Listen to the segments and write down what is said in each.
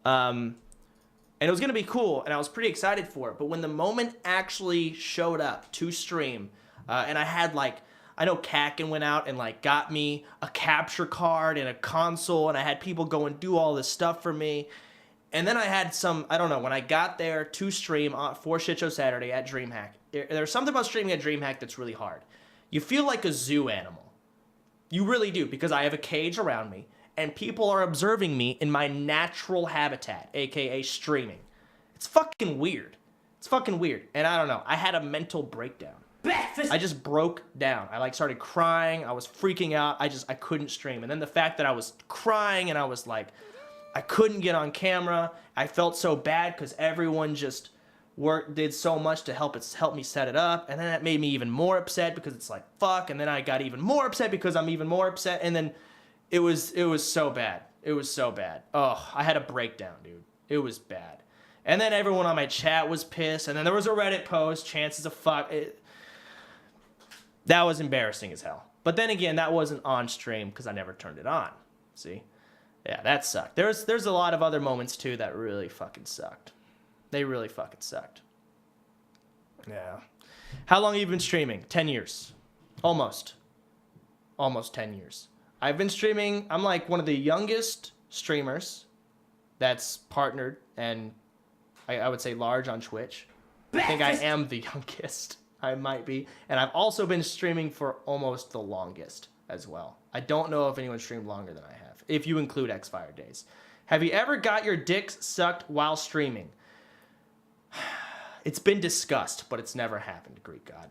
And it was going to be cool, and I was pretty excited for it. But when the moment actually showed up to stream, and I had, like, I know Kakin went out and, like, got me a capture card and a console, and I had people go and do all this stuff for me. And then I had some, I don't know, when I got there to stream for Shit Show Saturday at DreamHack, there's something about streaming at DreamHack that's really hard. You feel like a zoo animal. You really do, because I have a cage around me, and people are observing me in my natural habitat, aka streaming. It's fucking weird. It's fucking weird. And I don't know, I had a mental breakdown. I just broke down. I like started crying. I was freaking out. I couldn't stream. And then the fact that I was crying and I was like, I couldn't get on camera. I felt so bad because everyone just did so much to help me set it up. And then that made me even more upset because it's like, fuck. And then I got even more upset because I'm even more upset. And then it was so bad. It was so bad. Oh, I had a breakdown, dude. It was bad. And then everyone on my chat was pissed. And then there was a Reddit post, chances of fuck. That was embarrassing as hell. But then again, that wasn't on stream because I never turned it on. See? Yeah, that sucked. There's a lot of other moments too that really fucking sucked. They really fucking sucked. Yeah. How long have you been streaming? 10 years. Almost 10 years. I've been streaming. I'm like one of the youngest streamers that's partnered and I would say large on Twitch. I think I am the youngest. I might be. And I've also been streaming for almost the longest as well. I don't know if anyone streamed longer than I have, if you include Xfire days. Have you ever got your dick sucked while streaming? It's been discussed, but it's never happened, Greek God.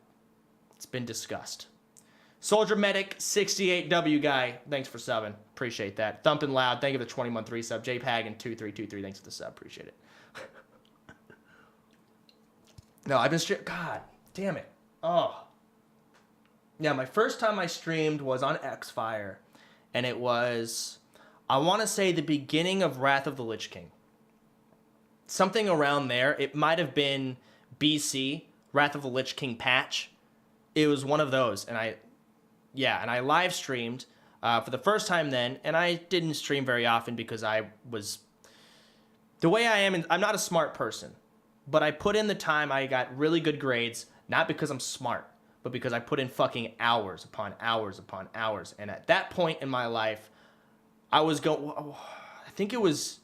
It's been discussed. Soldier Medic 68W guy, thanks for subbing. Appreciate that. Thumping Loud, thank you for the 20-month resub. JPagan2323, thanks for the sub. Appreciate it. No, I've been streaming. God damn it. Oh. Yeah, my first time I streamed was on Xfire, and it was, I want to say, the beginning of Wrath of the Lich King. Something around there. It might have been BC, Wrath of the Lich King patch. It was one of those, and I live streamed for the first time then, and I didn't stream very often because I was, the way I am, and I'm not a smart person, but I put in the time. I got really good grades, not because I'm smart, but because I put in fucking hours upon hours upon hours. And at that point in my life, I was I think it was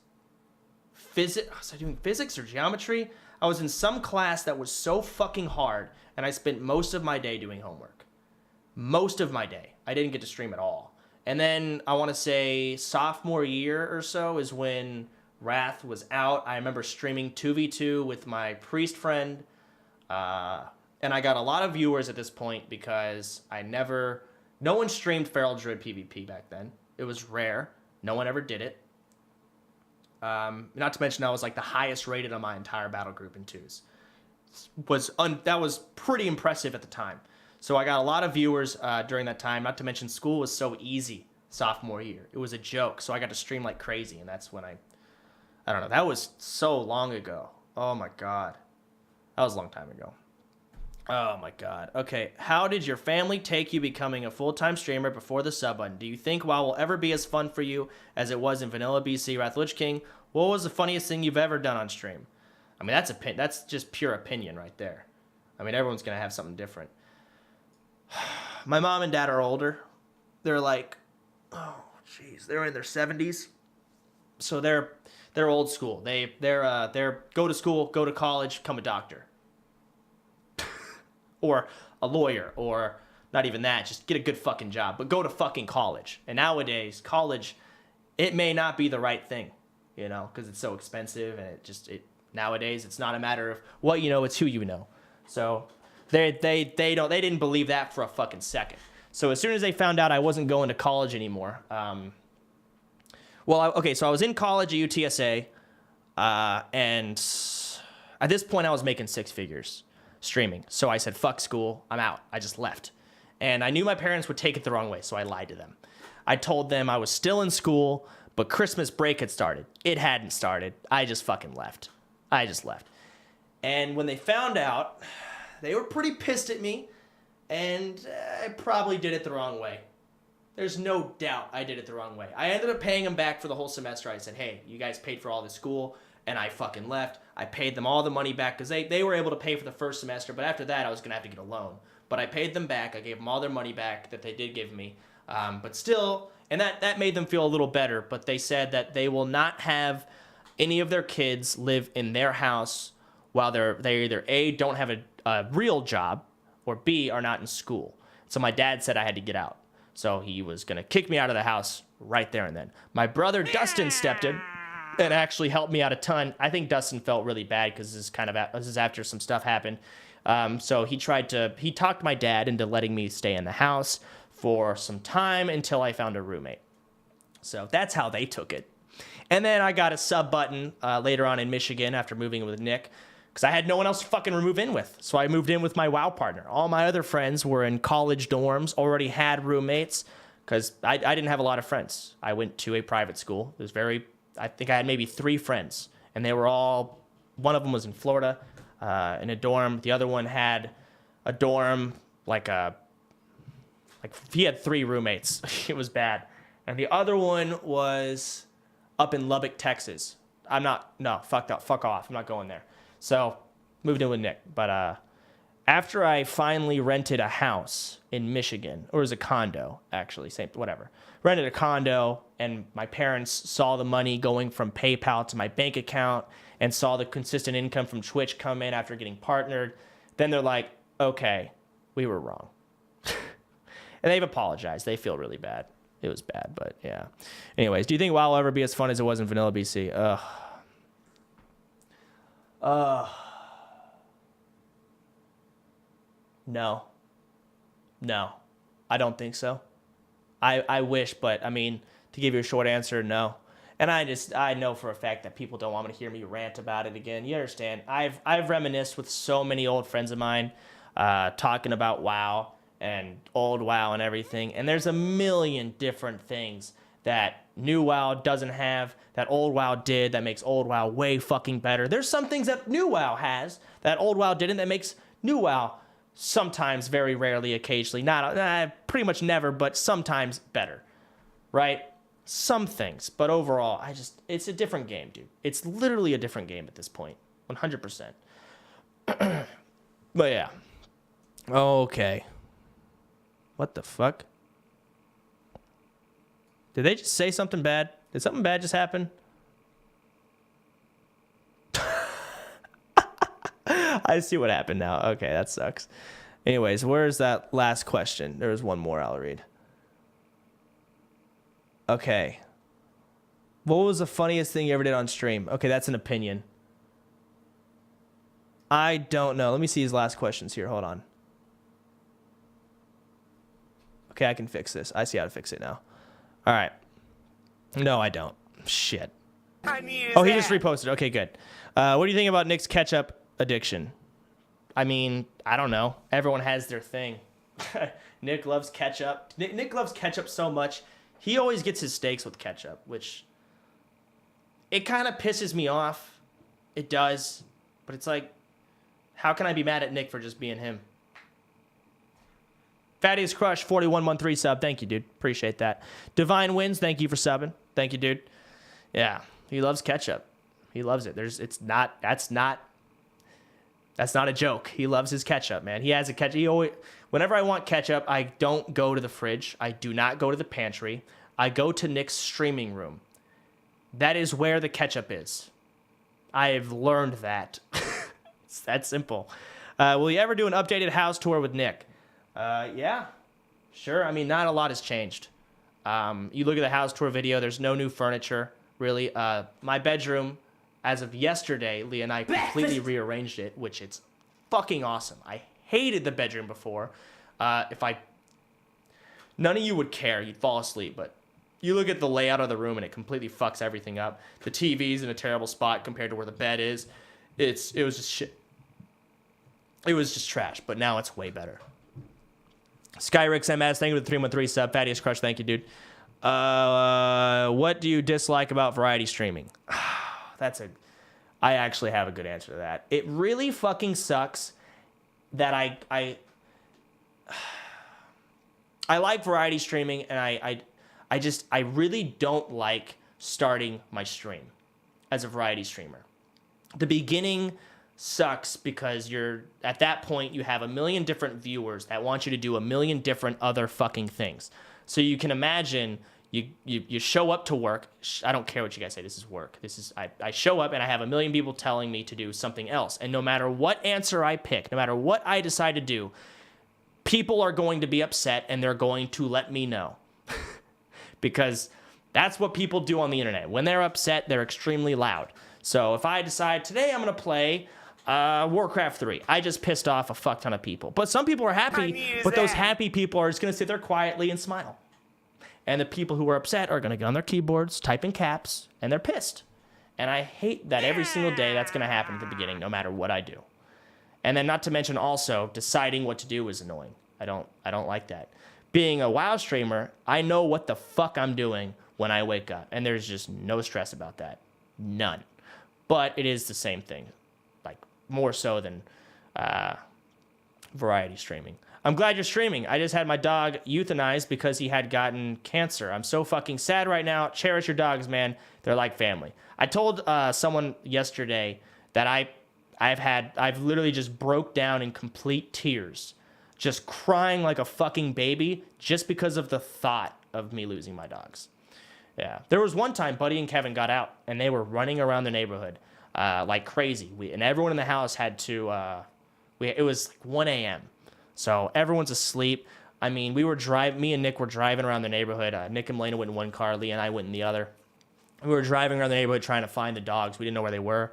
physics. Was I doing physics or geometry? I was in some class that was so fucking hard, and I spent most of my day doing homework. Most of my day. I didn't get to stream at all. And then I want to say sophomore year or so is when Wrath was out. I remember streaming 2v2 with my priest friend. And I got a lot of viewers at this point because no one streamed Feral Druid PvP back then. It was rare. No one ever did it. Not to mention I was like the highest rated on my entire battle group in twos. That was pretty impressive at the time. So I got a lot of viewers during that time. Not to mention school was so easy sophomore year. It was a joke. So I got to stream like crazy, and that's when I don't know. That was so long ago. Oh my God. That was a long time ago. Oh my God. Okay, how did your family take you becoming a full-time streamer before the sub button? Do you think WoW will ever be as fun for you as it was in Vanilla BC Wrath Lich King? What was the funniest thing you've ever done on stream? I mean, that's just pure opinion right there. I mean, everyone's gonna have something different. My mom and dad are older. They're like, oh jeez, they're in their 70s, so they're old school. They're go to school, go to college, become a doctor. Or a lawyer, or not even that, just get a good fucking job, but go to fucking college. And nowadays, college, it may not be the right thing, you know, because it's so expensive, and nowadays it's not a matter of what you know, it's who you know. So they didn't believe that for a fucking second. So as soon as they found out I wasn't going to college anymore, so I was in college at UTSA, and at this point I was making six figures streaming. So I said, fuck school, I'm out. I just left. And I knew my parents would take it the wrong way, so I lied to them. I told them I was still in school, but Christmas break had started. It hadn't started. I just fucking left. I just left. And when they found out, they were pretty pissed at me, and I probably did it the wrong way. There's no doubt I did it the wrong way. I ended up paying them back for the whole semester. I said, hey, you guys paid for all this school, and I fucking left. I paid them all the money back because they were able to pay for the first semester, but after that, I was going to have to get a loan. But I paid them back. I gave them all their money back that they did give me. But still, and that made them feel a little better, but they said that they will not have any of their kids live in their house while they either A, don't have a real job, or B, are not in school. So my dad said I had to get out. So he was going to kick me out of the house right there and then. My brother Dustin stepped in and actually helped me out a ton. I think Dustin felt really bad because this is after some stuff happened. So he talked my dad into letting me stay in the house for some time until I found a roommate. So that's how they took it. And then I got a sub button later on in Michigan after moving in with Nick, because I had no one else to fucking move in with. So I moved in with my WoW partner. All my other friends were in college dorms, already had roommates, because I didn't have a lot of friends. I went to a private school. I think I had maybe 3 friends, and they were all, one of them was in Florida in a dorm. The other one had a dorm, he had 3 roommates. It was bad. And the other one was up in Lubbock, Texas. Fuck off. I'm not going there. So, moved in with Nick. But after I finally rented a house in Michigan, or it was a condo, actually, whatever. Rented a condo, and my parents saw the money going from PayPal to my bank account and saw the consistent income from Twitch come in after getting partnered. Then they're like, okay, we were wrong. And they've apologized. They feel really bad. It was bad, but yeah. Anyways, do you think WoW will ever be as fun as it was in Vanilla BC? No. I don't think so. I wish, but I mean, to give you a short answer, no. And I know for a fact that people don't want me to hear me rant about it again. You understand? I've reminisced with so many old friends of mine, talking about WoW and old WoW and everything. And there's a million different things that new WoW doesn't have, that old WoW did, that makes old WoW way fucking better. There's some things that new WoW has that old WoW didn't, that makes new WoW sometimes, very rarely, occasionally, pretty much never, but sometimes better, right? Some things, but overall, it's a different game, dude. It's literally a different game at this point, 100%. But yeah. Okay. What the fuck? Did they just say something bad? Did something bad just happen? I see what happened now. Okay, that sucks. Anyways, where's that last question? There was one more I'll read. Okay. What was the funniest thing you ever did on stream? Okay, that's an opinion. I don't know. Let me see his last questions here. Hold on. Okay, I can fix this. I see how to fix it now. All right. No, I don't. Shit. Oh, he just reposted. Okay, good. What do you think about Nick's ketchup addiction? I mean, I don't know. Everyone has their thing. Nick loves ketchup. Nick loves ketchup so much. He always gets his steaks with ketchup, which it kind of pisses me off. It does. But it's like, how can I be mad at Nick for just being him? Fattiest Crush 4113 sub. Thank you, dude. Appreciate that. Divine Wins. Thank you for subbing. Thank you, dude. Yeah, he loves ketchup. He loves it. That's not a joke. He loves his ketchup, man. He has a ketchup. Whenever I want ketchup, I don't go to the fridge. I do not go to the pantry. I go to Nick's streaming room. That is where the ketchup is. I've learned that. It's that simple. Will you ever do an updated house tour with Nick? Yeah, sure. I mean, not a lot has changed. You look at the house tour video, there's no new furniture, really. My bedroom, as of yesterday, Leah and I completely rearranged it, which it's fucking awesome. I hated the bedroom before. None of you would care. You'd fall asleep, but you look at the layout of the room and it completely fucks everything up. The TV's in a terrible spot compared to where the bed is. It was just shit. It was just trash, but now it's way better. Skyrix MS, thank you for the 313 sub. Fattiest Crush, thank you, dude. What do you dislike about variety streaming? I actually have a good answer to that. It really fucking sucks that I like variety streaming, and I really don't like starting my stream as a variety streamer. The beginning sucks because you're at that point you have a million different viewers that want you to do a million different other fucking things. So you can imagine you show up to work. I don't care what you guys say. This is work. I show up and I have a million people telling me to do something else. And no matter what answer I pick, no matter what I decide to do, people are going to be upset and they're going to let me know. Because that's what people do on the internet. When they're upset, they're extremely loud. So if I decide today I'm going to play Warcraft 3, I just pissed off a fuck ton of people. But some people are happy, but those happy people are just going to sit there quietly and smile. And the people who are upset are going to get on their keyboards, type in caps, and they're pissed. And I hate that every single day that's going to happen at the beginning, no matter what I do. And then not to mention also, deciding what to do is annoying. I don't like that. Being a WoW streamer, I know what the fuck I'm doing when I wake up. And there's just no stress about that. None. But it is the same thing. Like, more so than variety streaming. I'm glad you're streaming. I just had my dog euthanized because he had gotten cancer. I'm so fucking sad right now. Cherish your dogs, man. They're like family. I told someone yesterday that I've literally just broke down in complete tears, just crying like a fucking baby just because of the thought of me losing my dogs. Yeah. There was one time Buddy and Kevin got out and they were running around the neighborhood like crazy. And everyone in the house had to, it was like 1 a.m. So everyone's asleep. I mean, me and Nick were driving around the neighborhood. Nick and Melena went in one car, Lee and I went in the other. We were driving around the neighborhood trying to find the dogs. We didn't know where they were.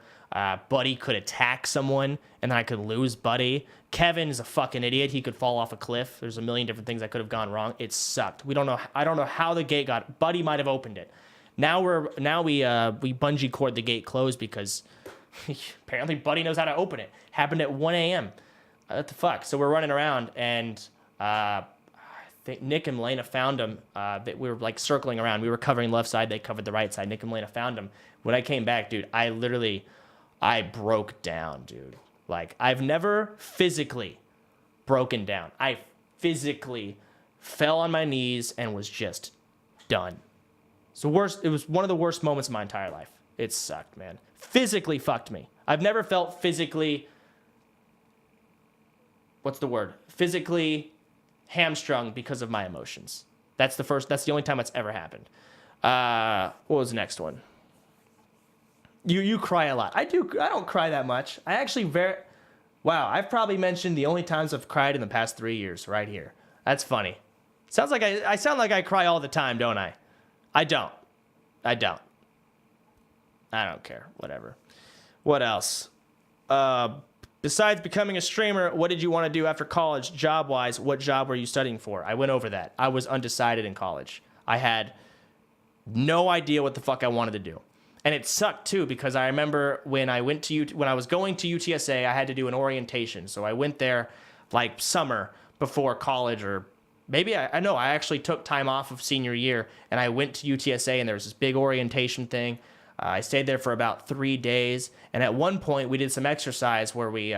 Buddy could attack someone, and then I could lose Buddy. Kevin is a fucking idiot. He could fall off a cliff. There's a million different things that could have gone wrong. It sucked. I don't know how the gate got. Buddy might have opened it. Now we bungee cord the gate closed because apparently Buddy knows how to open it. Happened at 1 a.m. What the fuck? So we're running around, and I think Nick and Melena found him. We were like circling around. We were covering left side. They covered the right side. Nick and Melena found him. When I came back, dude, I broke down, dude. Like, I've never physically broken down. I physically fell on my knees and was just done. It was one of the worst moments of my entire life. It sucked, man. Physically fucked me. I've never felt physically... What's the word? Physically hamstrung because of my emotions. That's the only time it's ever happened. What was the next one? You cry a lot. I don't cry that much. I actually wow, I've probably mentioned the only times I've cried in the past 3 years right here. That's funny. Sounds like I sound like I cry all the time, don't I? I don't. I don't care. Whatever. What else? Besides becoming a streamer, what did you want to do after college, job-wise? What job were you studying for? I went over that. I was undecided in college. I had no idea what the fuck I wanted to do. And it sucked, too, because I remember when I was going to UTSA, I had to do an orientation. So I went there, like, summer before college, or maybe, I actually took time off of senior year, and I went to UTSA, and there was this big orientation thing. I stayed there for about 3 days, and at one point we did some exercise where we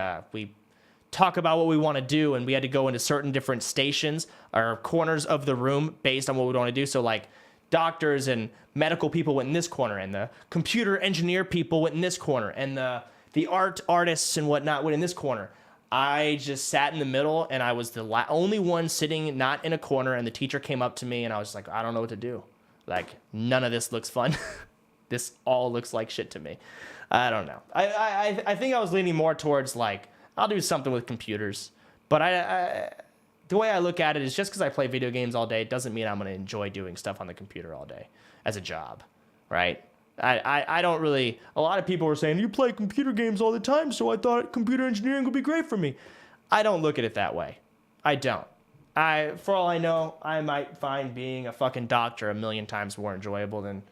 talk about what we want to do, and we had to go into certain different stations or corners of the room based on what we want to do. So like doctors and medical people went in this corner, and the computer engineer people went in this corner, and the artists and whatnot went in this corner. I just sat in the middle, and I was the only one sitting not in a corner, and the teacher came up to me, and I was like, I don't know what to do. Like, none of this looks fun. This all looks like shit to me. I don't know. I think I was leaning more towards, like, I'll do something with computers. But the way I look at it is just because I play video games all day, it doesn't mean I'm going to enjoy doing stuff on the computer all day as a job, right? I don't really... A lot of people were saying, you play computer games all the time, so I thought computer engineering would be great for me. I don't look at it that way. I don't. For all I know, I might find being a fucking doctor a million times more enjoyable than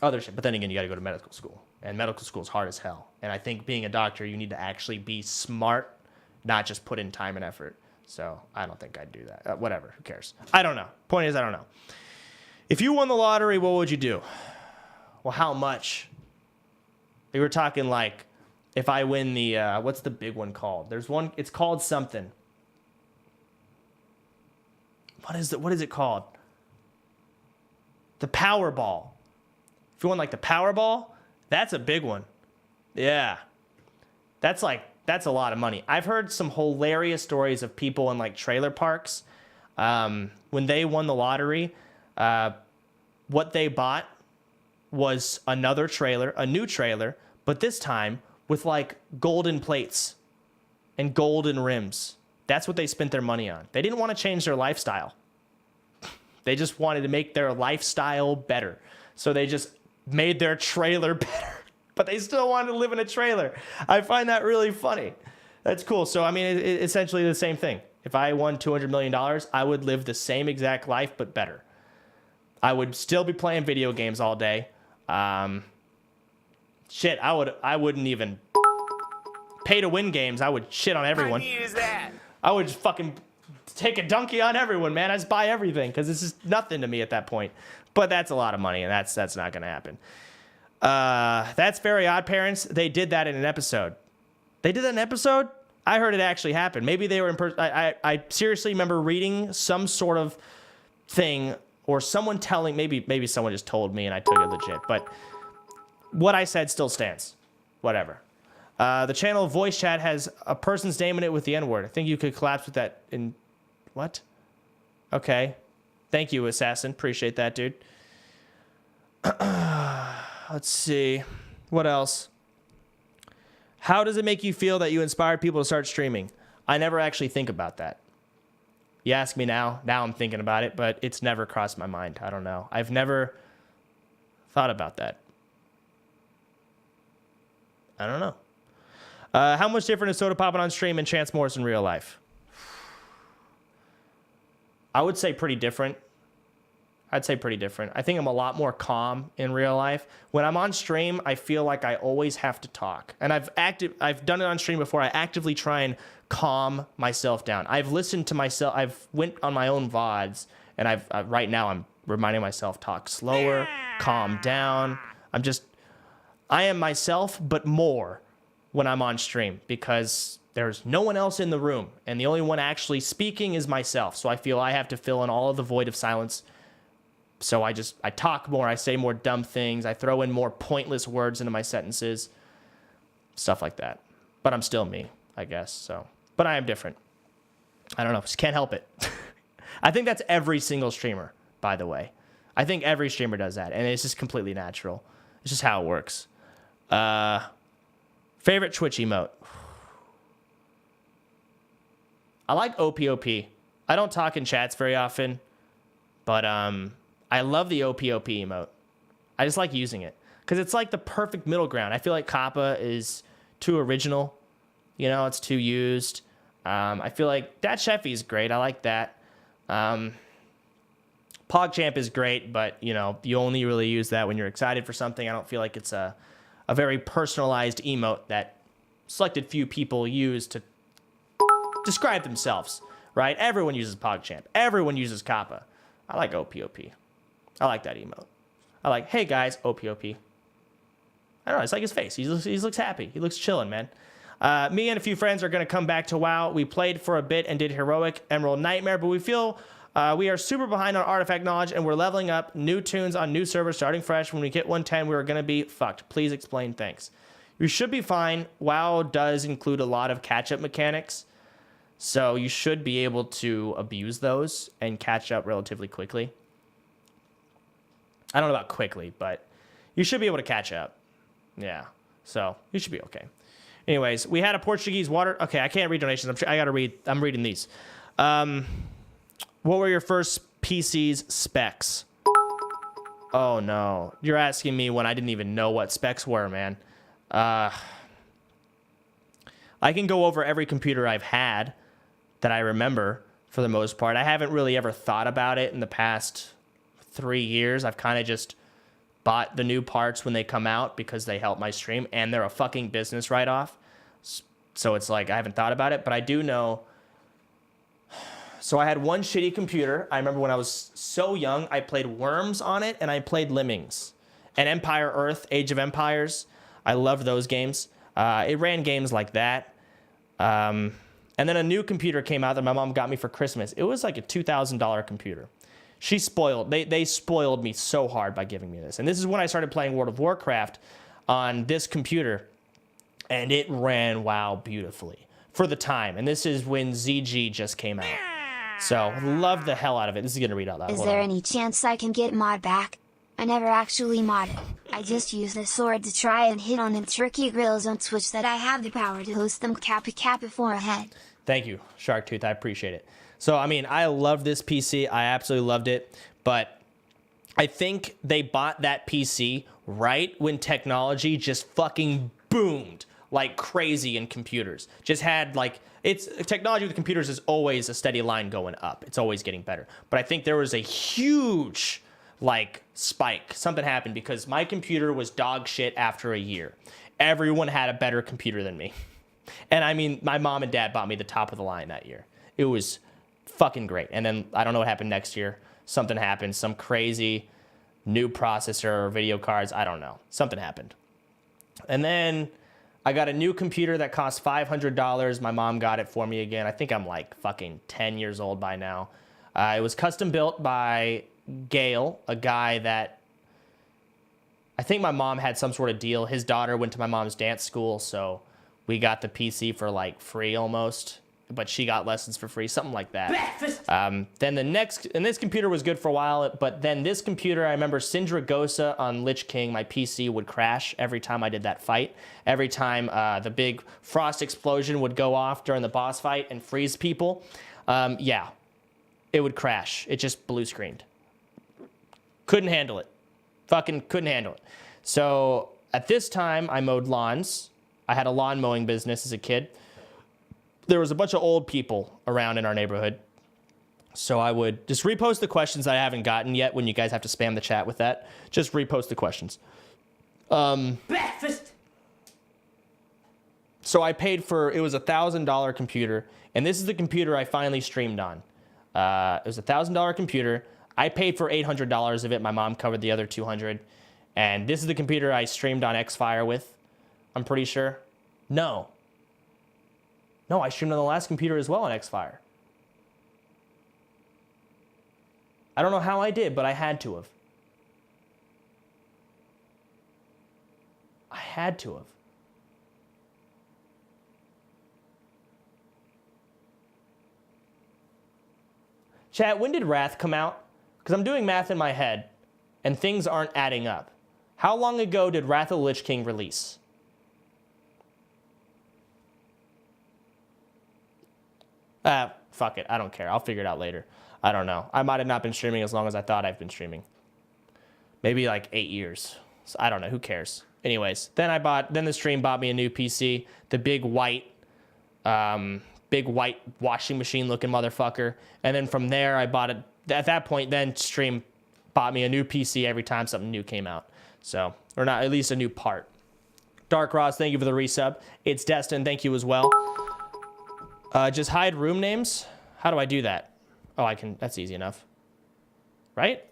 other shit. But then again, you got to go to medical school. And medical school is hard as hell. And I think being a doctor, you need to actually be smart, not just put in time and effort. So I don't think I'd do that. Whatever. Who cares? I don't know. Point is, I don't know. If you won the lottery, what would you do? Well, how much? We were talking like, if I win the, what's the big one called? There's one, it's called something. what is it called? The Powerball. If you want like the Powerball, that's a big one. Yeah. That's a lot of money. I've heard some hilarious stories of people in like trailer parks. When they won the lottery, what they bought was a new trailer, but this time with like golden plates and golden rims. That's what they spent their money on. They didn't want to change their lifestyle. They just wanted to make their lifestyle better. So they just made their trailer better, but they still wanted to live in a trailer. I find that really funny. That's cool. So, I mean, it's essentially the same thing. If I won $200 million, I would live the same exact life, but better. I would still be playing video games all day. I wouldn't even pay to win games. I would shit on everyone. I would just fucking take a donkey on everyone, man. I just buy everything because this is nothing to me at that point. But that's a lot of money, and that's not going to happen. That's Very Odd Parents. They did that in an episode. They did that in an episode? I heard it actually happened. Maybe they were in person. I seriously remember reading some sort of thing or someone telling, maybe someone just told me and I took it legit. But what I said still stands. Whatever. The channel voice chat has a person's name in it with the N-word. I think you could collapse with that in... What? Okay. Thank you, Assassin. Appreciate that, dude. Let's see. What else? How does it make you feel that you inspired people to start streaming? I never actually think about that. You ask me now. Now I'm thinking about it, but it's never crossed my mind. I don't know. I've never thought about that. I don't know. How much different is Sodapoppin on stream and Chance Morris in real life? I would say pretty different. I think I'm a lot more calm in real life. When I'm on stream, I feel like I always have to talk. And I've done it on stream before. I actively try and calm myself down. I've listened to myself. I've went on my own VODs, and right now I'm reminding myself, talk slower, calm down. I am myself, but more when I'm on stream because there's no one else in the room, and the only one actually speaking is myself. So I feel I have to fill in all of the void of silence. So I talk more, I say more dumb things, I throw in more pointless words into my sentences, stuff like that. But I'm still me, I guess. So, but I am different. I don't know, just can't help it. I think that's every single streamer, by the way. I think every streamer does that, and it's just completely natural. It's just how it works. Favorite Twitch emote. I like OPOP. I don't talk in chats very often, but I love the OPOP emote. I just like using it because it's like the perfect middle ground. I feel like Kappa is too original. You know, it's too used. I feel like Dat Sheffy is great. I like that. PogChamp is great, but, you know, you only really use that when you're excited for something. I don't feel like it's a very personalized emote that selected few people use to describe themselves, right? Everyone uses PogChamp. Everyone uses Kappa. I like OPOP. I like that emote. I like, hey guys, OPOP. I don't know, it's like his face. He looks happy. He looks chilling, man. Me and a few friends are going to come back to WoW. We played for a bit and did Heroic Emerald Nightmare, but we feel we are super behind on artifact knowledge, and we're leveling up new tunes on new servers starting fresh. When we get 110, we're going to be fucked. Please explain, thanks. You should be fine. WoW does include a lot of catch-up mechanics, so you should be able to abuse those and catch up relatively quickly. I don't know about quickly, but you should be able to catch up. Yeah, so you should be okay. Anyways, we had a Portuguese water... Okay, I can't read donations. I gotta read... I'm reading these. What were your first PC's specs? Oh, no. You're asking me when I didn't even know what specs were, man. I can go over every computer I've had that I remember for the most part. I haven't really ever thought about it in the past 3 years. I've kind of just bought the new parts when they come out because they help my stream, and they're a fucking business write-off. So it's like I haven't thought about it, but I do know. So I had one shitty computer. I remember when I was so young, I played Worms on it, and I played Lemmings. And Empire Earth, Age of Empires. I loved those games. It ran games like that. And And then a new computer came out that my mom got me for Christmas. It was like a $2,000 computer. They spoiled me so hard by giving me this. And this is when I started playing World of Warcraft on this computer. And it ran WoW beautifully for the time. And this is when ZG just came out. So, love the hell out of it. This is going to read out loud. Is there any chance I can get mod back? I never actually modded. I just used the sword to try and hit on them tricky grills on Twitch that I have the power to host them Kappa forehead. Thank you, Sharktooth. I appreciate it. So, I mean, I love this PC. I absolutely loved it. But I think they bought that PC right when technology just fucking boomed like crazy in computers. Just had like... technology with computers is always a steady line going up. It's always getting better. But I think there was a huge like spike. Something happened because my computer was dog shit after a year. Everyone had a better computer than me. And I mean, my mom and dad bought me the top of the line that year. It was fucking great. And then I don't know what happened next year. Something happened. Some crazy new processor or video cards. I don't know. Something happened. And then I got a new computer that cost $500. My mom got it for me again. I think I'm like fucking 10 years old by now. It was custom built by Gale, a guy that I think my mom had some sort of deal. His daughter went to my mom's dance school, so we got the PC for like free almost, but she got lessons for free, something like that. Then this computer was good for a while, but then this computer, I remember Syndragosa on Lich King, my PC would crash every time I did that fight. Every time the big frost explosion would go off during the boss fight and freeze people, yeah, it would crash. It just blue screened. Couldn't handle it. Fucking couldn't handle it. So at this time, I mowed lawns. I had a lawn mowing business as a kid. There was a bunch of old people around in our neighborhood. So I would just repost the questions that I haven't gotten yet when you guys have to spam the chat with that. Just repost the questions. Breakfast. So I paid for, it was a $1,000 computer. And this is the computer I finally streamed on. It was a $1,000 computer. I paid for $800 of it. My mom covered the other $200. And this is the computer I streamed on Xfire with. I'm pretty sure. No, I streamed on the last computer as well on Xfire. I don't know how I did, but I had to have. I had to have. Chat, when did Wrath come out? Because I'm doing math in my head, and things aren't adding up. How long ago did Wrath of the Lich King release? Fuck it. I don't care. I'll figure it out later. I don't know. I might have not been streaming as long as I thought I've been streaming. Maybe like 8 years. So I don't know. Who cares? Anyways, then the stream bought me a new PC, the big white washing machine looking motherfucker. And then from there, I bought it. At that point, then stream bought me a new PC every time something new came out. So, or not, at least a new part. Dark Ross, thank you for the resub. It's Destin, thank you as well. Just hide room names. How do I do that? Oh, I can, that's easy enough. Right?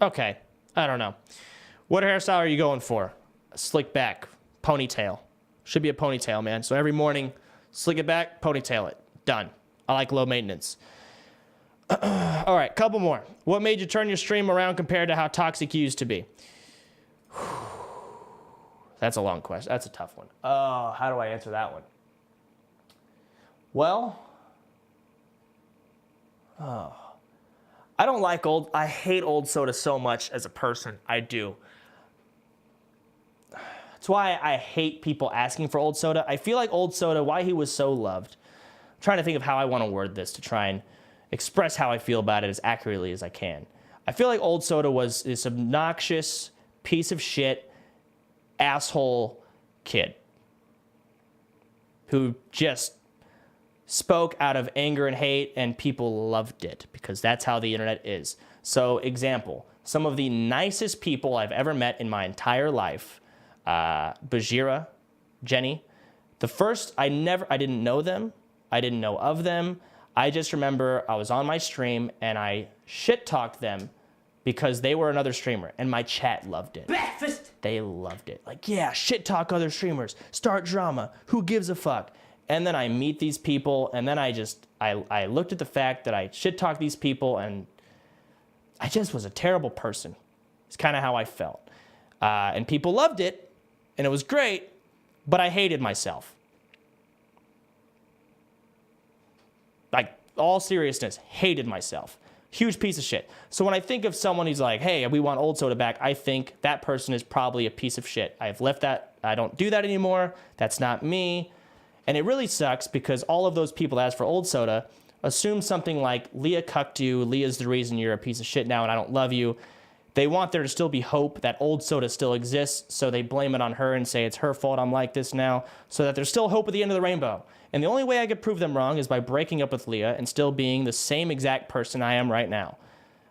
Okay, I don't know. What hairstyle are you going for? A slick back, ponytail. Should be a ponytail, man. So every morning, slick it back, ponytail it. Done. I like low maintenance. All right, couple more. What made you turn your stream around compared to how toxic you used to be? That's a long question. That's a tough one. Oh, how do I answer that one? Well, I hate old soda so much as a person. I do. That's why I hate people asking for old soda. I feel like old soda, why he was so loved. I'm trying to think of how I want to word this to try and express how I feel about it as accurately as I can. I feel like old soda was this obnoxious piece of shit, asshole kid who just spoke out of anger and hate, and people loved it because that's how the internet is. So, example, some of the nicest people I've ever met in my entire life, Bajira, Jenny. The first, I didn't know them. I didn't know of them. I just remember I was on my stream and I shit-talked them because they were another streamer and my chat loved it. Breakfast. They loved it. Like, yeah, shit talk other streamers, start drama, who gives a fuck? And then I meet these people, and then I looked at the fact that I shit talked these people, and I just was a terrible person. It's kind of how I felt. And people loved it, and it was great, but I hated myself. Like, all seriousness, hated myself. Huge piece of shit. So when I think of someone who's like, hey, we want Old Soda back, I think that person is probably a piece of shit. I've left that. I don't do that anymore. That's not me. And it really sucks because all of those people that ask for Old Soda assume something like Leah cucked you, Leah's the reason you're a piece of shit now and I don't love you. They want there to still be hope that Old Soda still exists, so they blame it on her and say it's her fault I'm like this now, so that there's still hope at the end of the rainbow. And the only way I could prove them wrong is by breaking up with Leah and still being the same exact person I am right now.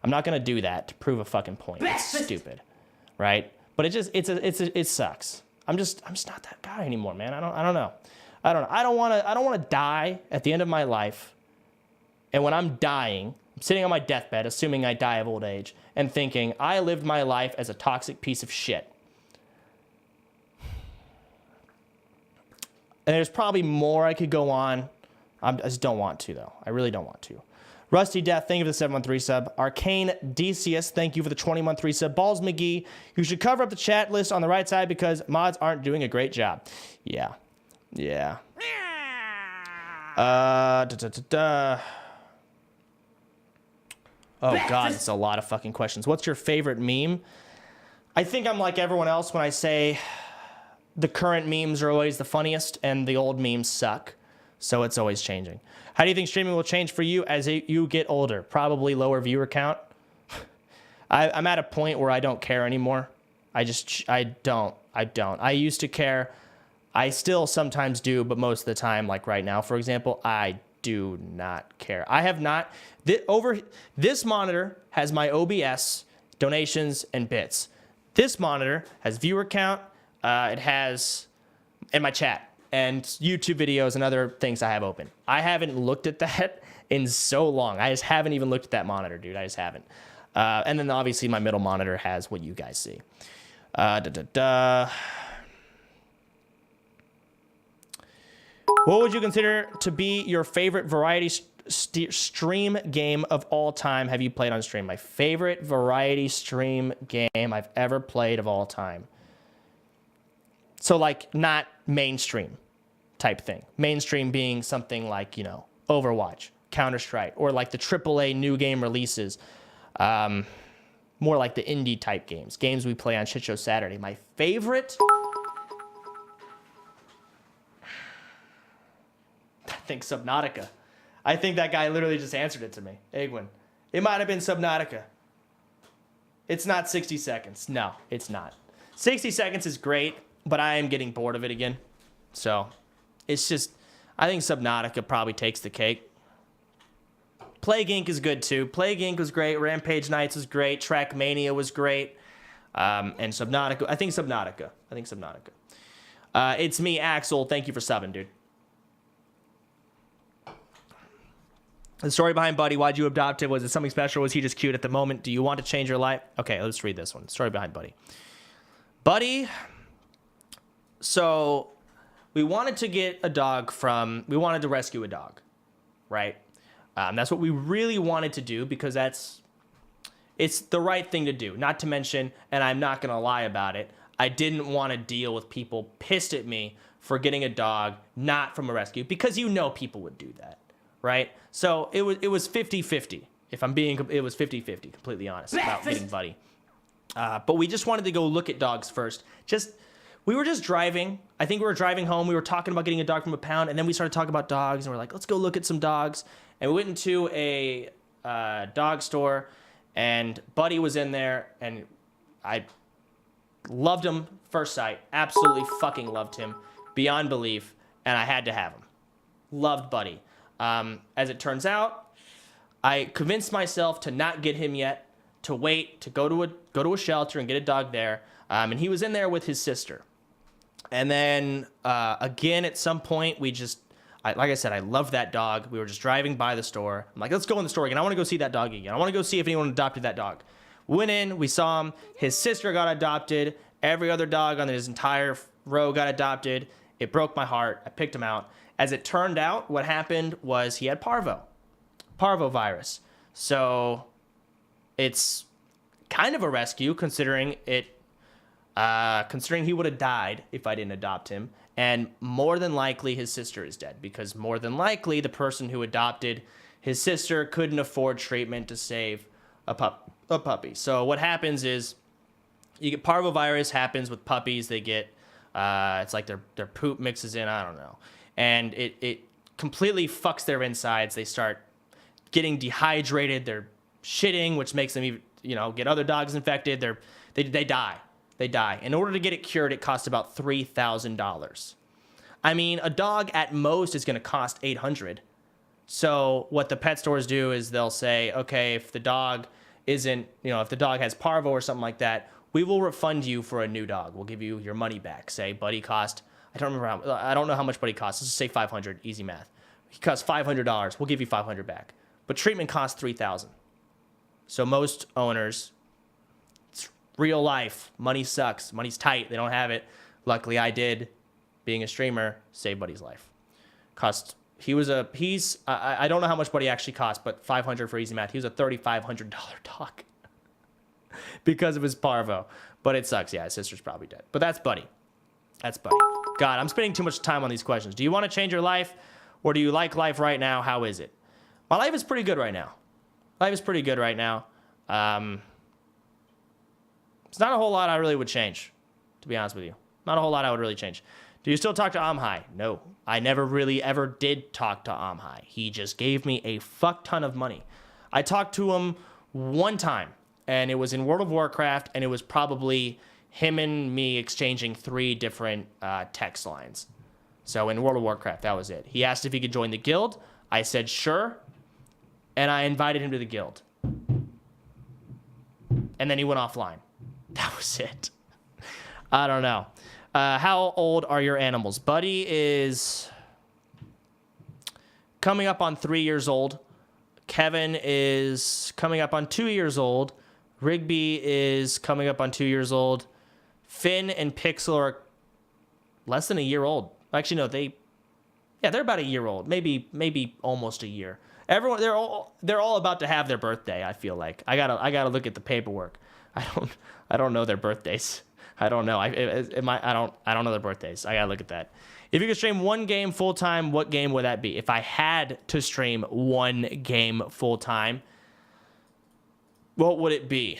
I'm not gonna do that to prove a fucking point. It's stupid, right? But it sucks. I'm just not that guy anymore, man. I don't know. I don't want to die at the end of my life. And when I'm dying, I'm sitting on my deathbed, assuming I die of old age, and thinking I lived my life as a toxic piece of shit. And there's probably more I could go on. I just don't want to, though. I really don't want to. Rusty Death, thank you for the 713 sub. Arcane Decius, thank you for the 2013 sub. Balls McGee, you should cover up the chat list on the right side because mods aren't doing a great job. Yeah. Oh, God, it's a lot of fucking questions. What's your favorite meme? I think I'm like everyone else when I say the current memes are always the funniest and the old memes suck. So it's always changing. How do you think streaming will change for you as you get older? Probably lower viewer count. I'm at a point where I don't care anymore. I don't. I used to care. I still sometimes do, but most of the time, like right now, for example, I do not care. I have not. This monitor has my OBS, donations, and bits. This monitor has viewer count. It has, and my chat, and YouTube videos and other things I have open. I haven't looked at that in so long. I just haven't even looked at that monitor, dude. I just haven't. And then obviously my middle monitor has what you guys see. What would you consider to be your favorite variety stream game of all time have you played on stream? My favorite variety stream game I've ever played of all time. So like not mainstream type thing. Mainstream being something like, Overwatch, Counter-Strike, or like the AAA new game releases. More like the indie type games we play on Shit Show Saturday. My favorite, I think Subnautica. I think that guy literally just answered it to me. Egwin. It might have been Subnautica. It's not 60 seconds. No, it's not. 60 seconds is great, but I am getting bored of it again. So it's just, I think Subnautica probably takes the cake. Plague Inc. is good too. Plague Inc. was great. Rampage Nights was great. Trackmania was great. And Subnautica. I think Subnautica. It's me, Axel. Thank you for subbing, dude. The story behind Buddy. Why'd you adopt him? Was it something special? Was he just cute at the moment? Do you want to change your life? Okay, let's read this one. Story behind Buddy. Buddy. So we wanted to rescue a dog, right? That's what we really wanted to do because it's the right thing to do. Not to mention, and I'm not going to lie about it, I didn't want to deal with people pissed at me for getting a dog not from a rescue because people would do that, right? So it was 50-50. It was 50-50, completely honest about getting Buddy. But we just wanted to go look at dogs first. We were just driving. I think we were driving home. We were talking about getting a dog from a pound, and then we started talking about dogs, and we're like, let's go look at some dogs. And we went into a dog store, and Buddy was in there, and I loved him first sight. Absolutely fucking loved him beyond belief, and I had to have him. Loved Buddy. As it turns out, I convinced myself to not get him yet, to wait, to go to a shelter and get a dog there. And he was in there with his sister. And then again, at some point, like I said, I loved that dog. We were just driving by the store. I'm like, let's go in the store again. I want to go see that dog again. I want to go see if anyone adopted that dog. Went in, we saw him. His sister got adopted. Every other dog on his entire row got adopted. It broke my heart. I picked him out. As it turned out, what happened was he had parvovirus. So it's kind of a rescue considering he would have died if I didn't adopt him. And more than likely his sister is dead, because more than likely the person who adopted his sister couldn't afford treatment to save a puppy. So what happens is you get parvovirus happens with puppies. They get, it's like their poop mixes in, I don't know. And it completely fucks their insides. They start getting dehydrated. They're shitting, which makes them even, get other dogs infected. They die. They die. In order to get it cured, it costs about $3,000. I mean, a dog at most is going to cost $800. So what the pet stores do is they'll say, okay, if the dog isn't, if the dog has parvo or something like that, we will refund you for a new dog. We'll give you your money back. Say Buddy cost, I don't know how much Buddy costs. Let's just say $500, easy math. He costs $500. We'll give you $500 back. But treatment costs $3,000. So most owners, it's real life. Money sucks. Money's tight. They don't have it. Luckily, I did. Being a streamer, saved Buddy's life. I don't know how much Buddy actually cost, but $500 for easy math. He was a $3,500 dog because of his parvo. But it sucks. Yeah, his sister's probably dead. But that's Buddy. God, I'm spending too much time on these questions. Do you want to change your life, or do you like life right now? How is it? My life is pretty good right now. It's not a whole lot I really would change, to be honest with you. Not a whole lot I would really change. Do you still talk to Amhai? No, I never really ever did talk to Amhai. He just gave me a fuck ton of money. I talked to him one time, and it was in World of Warcraft, and it was probably him and me exchanging 3 different text lines. So in World of Warcraft, that was it. He asked if he could join the guild. I said sure, and I invited him to the guild. And then he went offline. That was it. I don't know. How old are your animals? Buddy is coming up on 3 years old. Kevin is coming up on 2 years old. Rigby is coming up on 2 years old. Finn and Pixel are less than a year old. Actually, no, they're about a year old. Maybe almost a year. Everyone, they're all about to have their birthday. I feel like I gotta look at the paperwork. I don't know their birthdays. I don't know. I don't know their birthdays. I gotta look at that. If you could stream one game full time, what game would that be? If I had to stream one game full time, what would it be?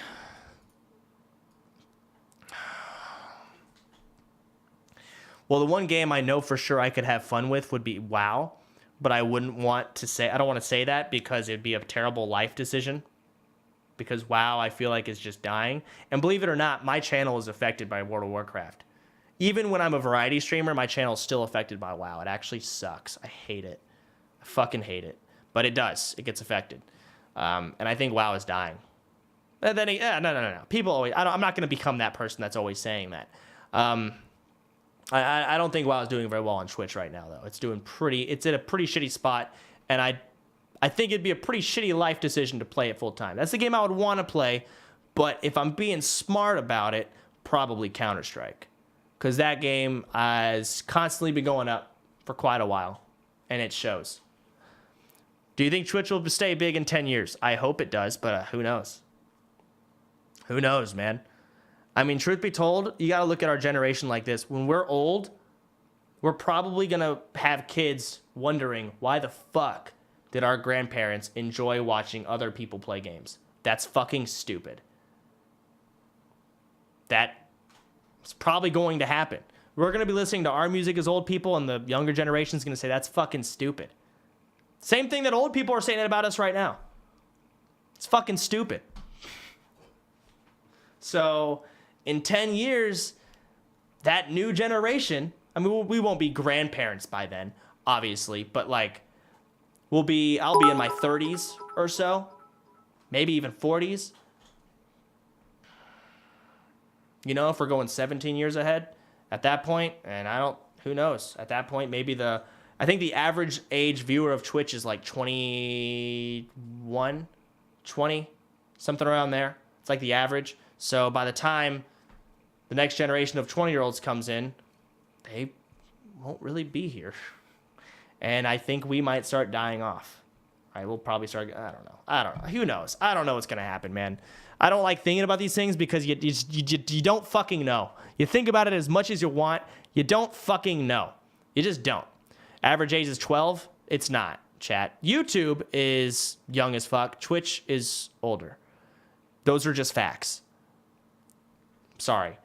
Well, the one game I know for sure I could have fun with would be WoW, but I don't want to say that because it'd be a terrible life decision. Because WoW, I feel like, is just dying. And believe it or not, my channel is affected by World of Warcraft. Even when I'm a variety streamer, my channel is still affected by WoW. It actually sucks. I hate it. I fucking hate it. But it does. It gets affected. And I think WoW is dying. And then, no. People always... I'm not going to become that person that's always saying that. I don't think WoW is doing very well on Twitch right now, though. It's in a pretty shitty spot. And I think it'd be a pretty shitty life decision to play it full time. That's the game I would want to play, but if I'm being smart about it, probably Counter-Strike. Because that game has constantly been going up for quite a while, and it shows. Do you think Twitch will stay big in 10 years? I hope it does, but who knows? Who knows, man? I mean, truth be told, you got to look at our generation like this. When we're old, we're probably going to have kids wondering why the fuck did our grandparents enjoy watching other people play games. That's fucking stupid. That's probably going to happen. We're going to be listening to our music as old people, and the younger generation is going to say, that's fucking stupid. Same thing that old people are saying about us right now. It's fucking stupid. So, in 10 years, that new generation, I mean, we won't be grandparents by then, obviously, but like, I'll be in my 30s or so, maybe even 40s. If we're going 17 years ahead at that point, and who knows? At that point, maybe I think the average age viewer of Twitch is like 21, 20, something around there. It's like the average. So by the time the next generation of 20-year-olds comes in, they won't really be here. And I think we might start dying off. Right? We'll probably start, I don't know. Who knows? I don't know what's going to happen, man. I don't like thinking about these things because you don't fucking know. You think about it as much as you want. You don't fucking know. You just don't. Average age is 12. It's not, chat. YouTube is young as fuck. Twitch is older. Those are just facts. Sorry.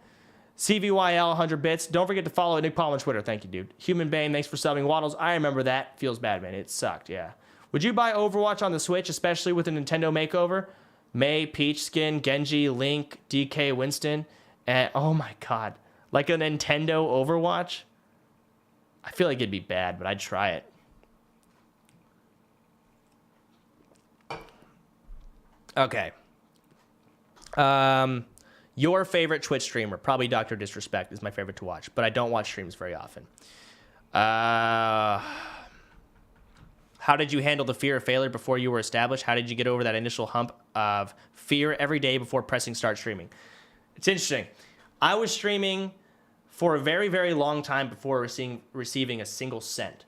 CVYL 100 bits. Don't forget to follow Nick Paul on Twitter. Thank you, dude. Human Bane, thanks for subbing. Waddles, I remember that. Feels bad, man. It sucked, yeah. Would you buy Overwatch on the Switch, especially with a Nintendo makeover? May, Peach Skin, Genji, Link, DK, Winston, and oh my god. Like a Nintendo Overwatch? I feel like it'd be bad, but I'd try it. Okay. Your favorite Twitch streamer? Probably Dr. Disrespect is my favorite to watch, but I don't watch streams very often. How did you handle the fear of failure before you were established? How did you get over that initial hump of fear every day before pressing start streaming? It's interesting. I was streaming for a very, very long time before receiving a single cent,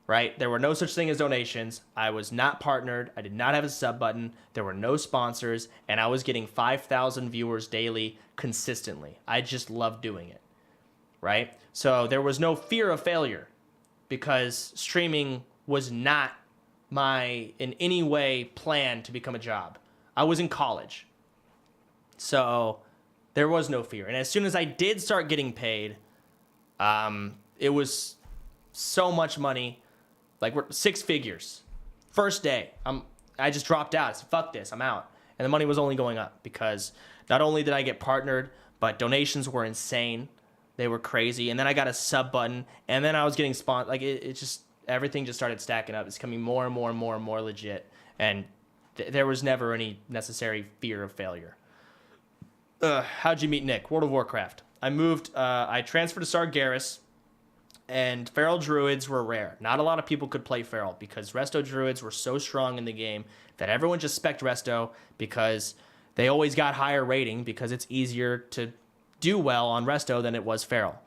right? There were no such thing as donations. I was not partnered. I did not have a sub button. There were no sponsors, and I was getting 5,000 viewers daily consistently. I just loved doing it, right? So there was no fear of failure because streaming was not in any way planned to become a job. I was in college. So there was no fear. And as soon as I did start getting paid, it was so much money, like we're 6 figures. First day, I just dropped out. I said, fuck this, I'm out. And the money was only going up because not only did I get partnered, but donations were insane. They were crazy. And then I got a sub button, and then I was getting sponsored. Like it just, everything just started stacking up. It's becoming more and more and more and more legit. And there was never any necessary fear of failure. How'd you meet Nick? World of Warcraft. I transferred to Sargeras, and Feral Druids were rare. Not a lot of people could play Feral because Resto Druids were so strong in the game that everyone just spec'd Resto because they always got higher rating because it's easier to do well on Resto than it was Feral.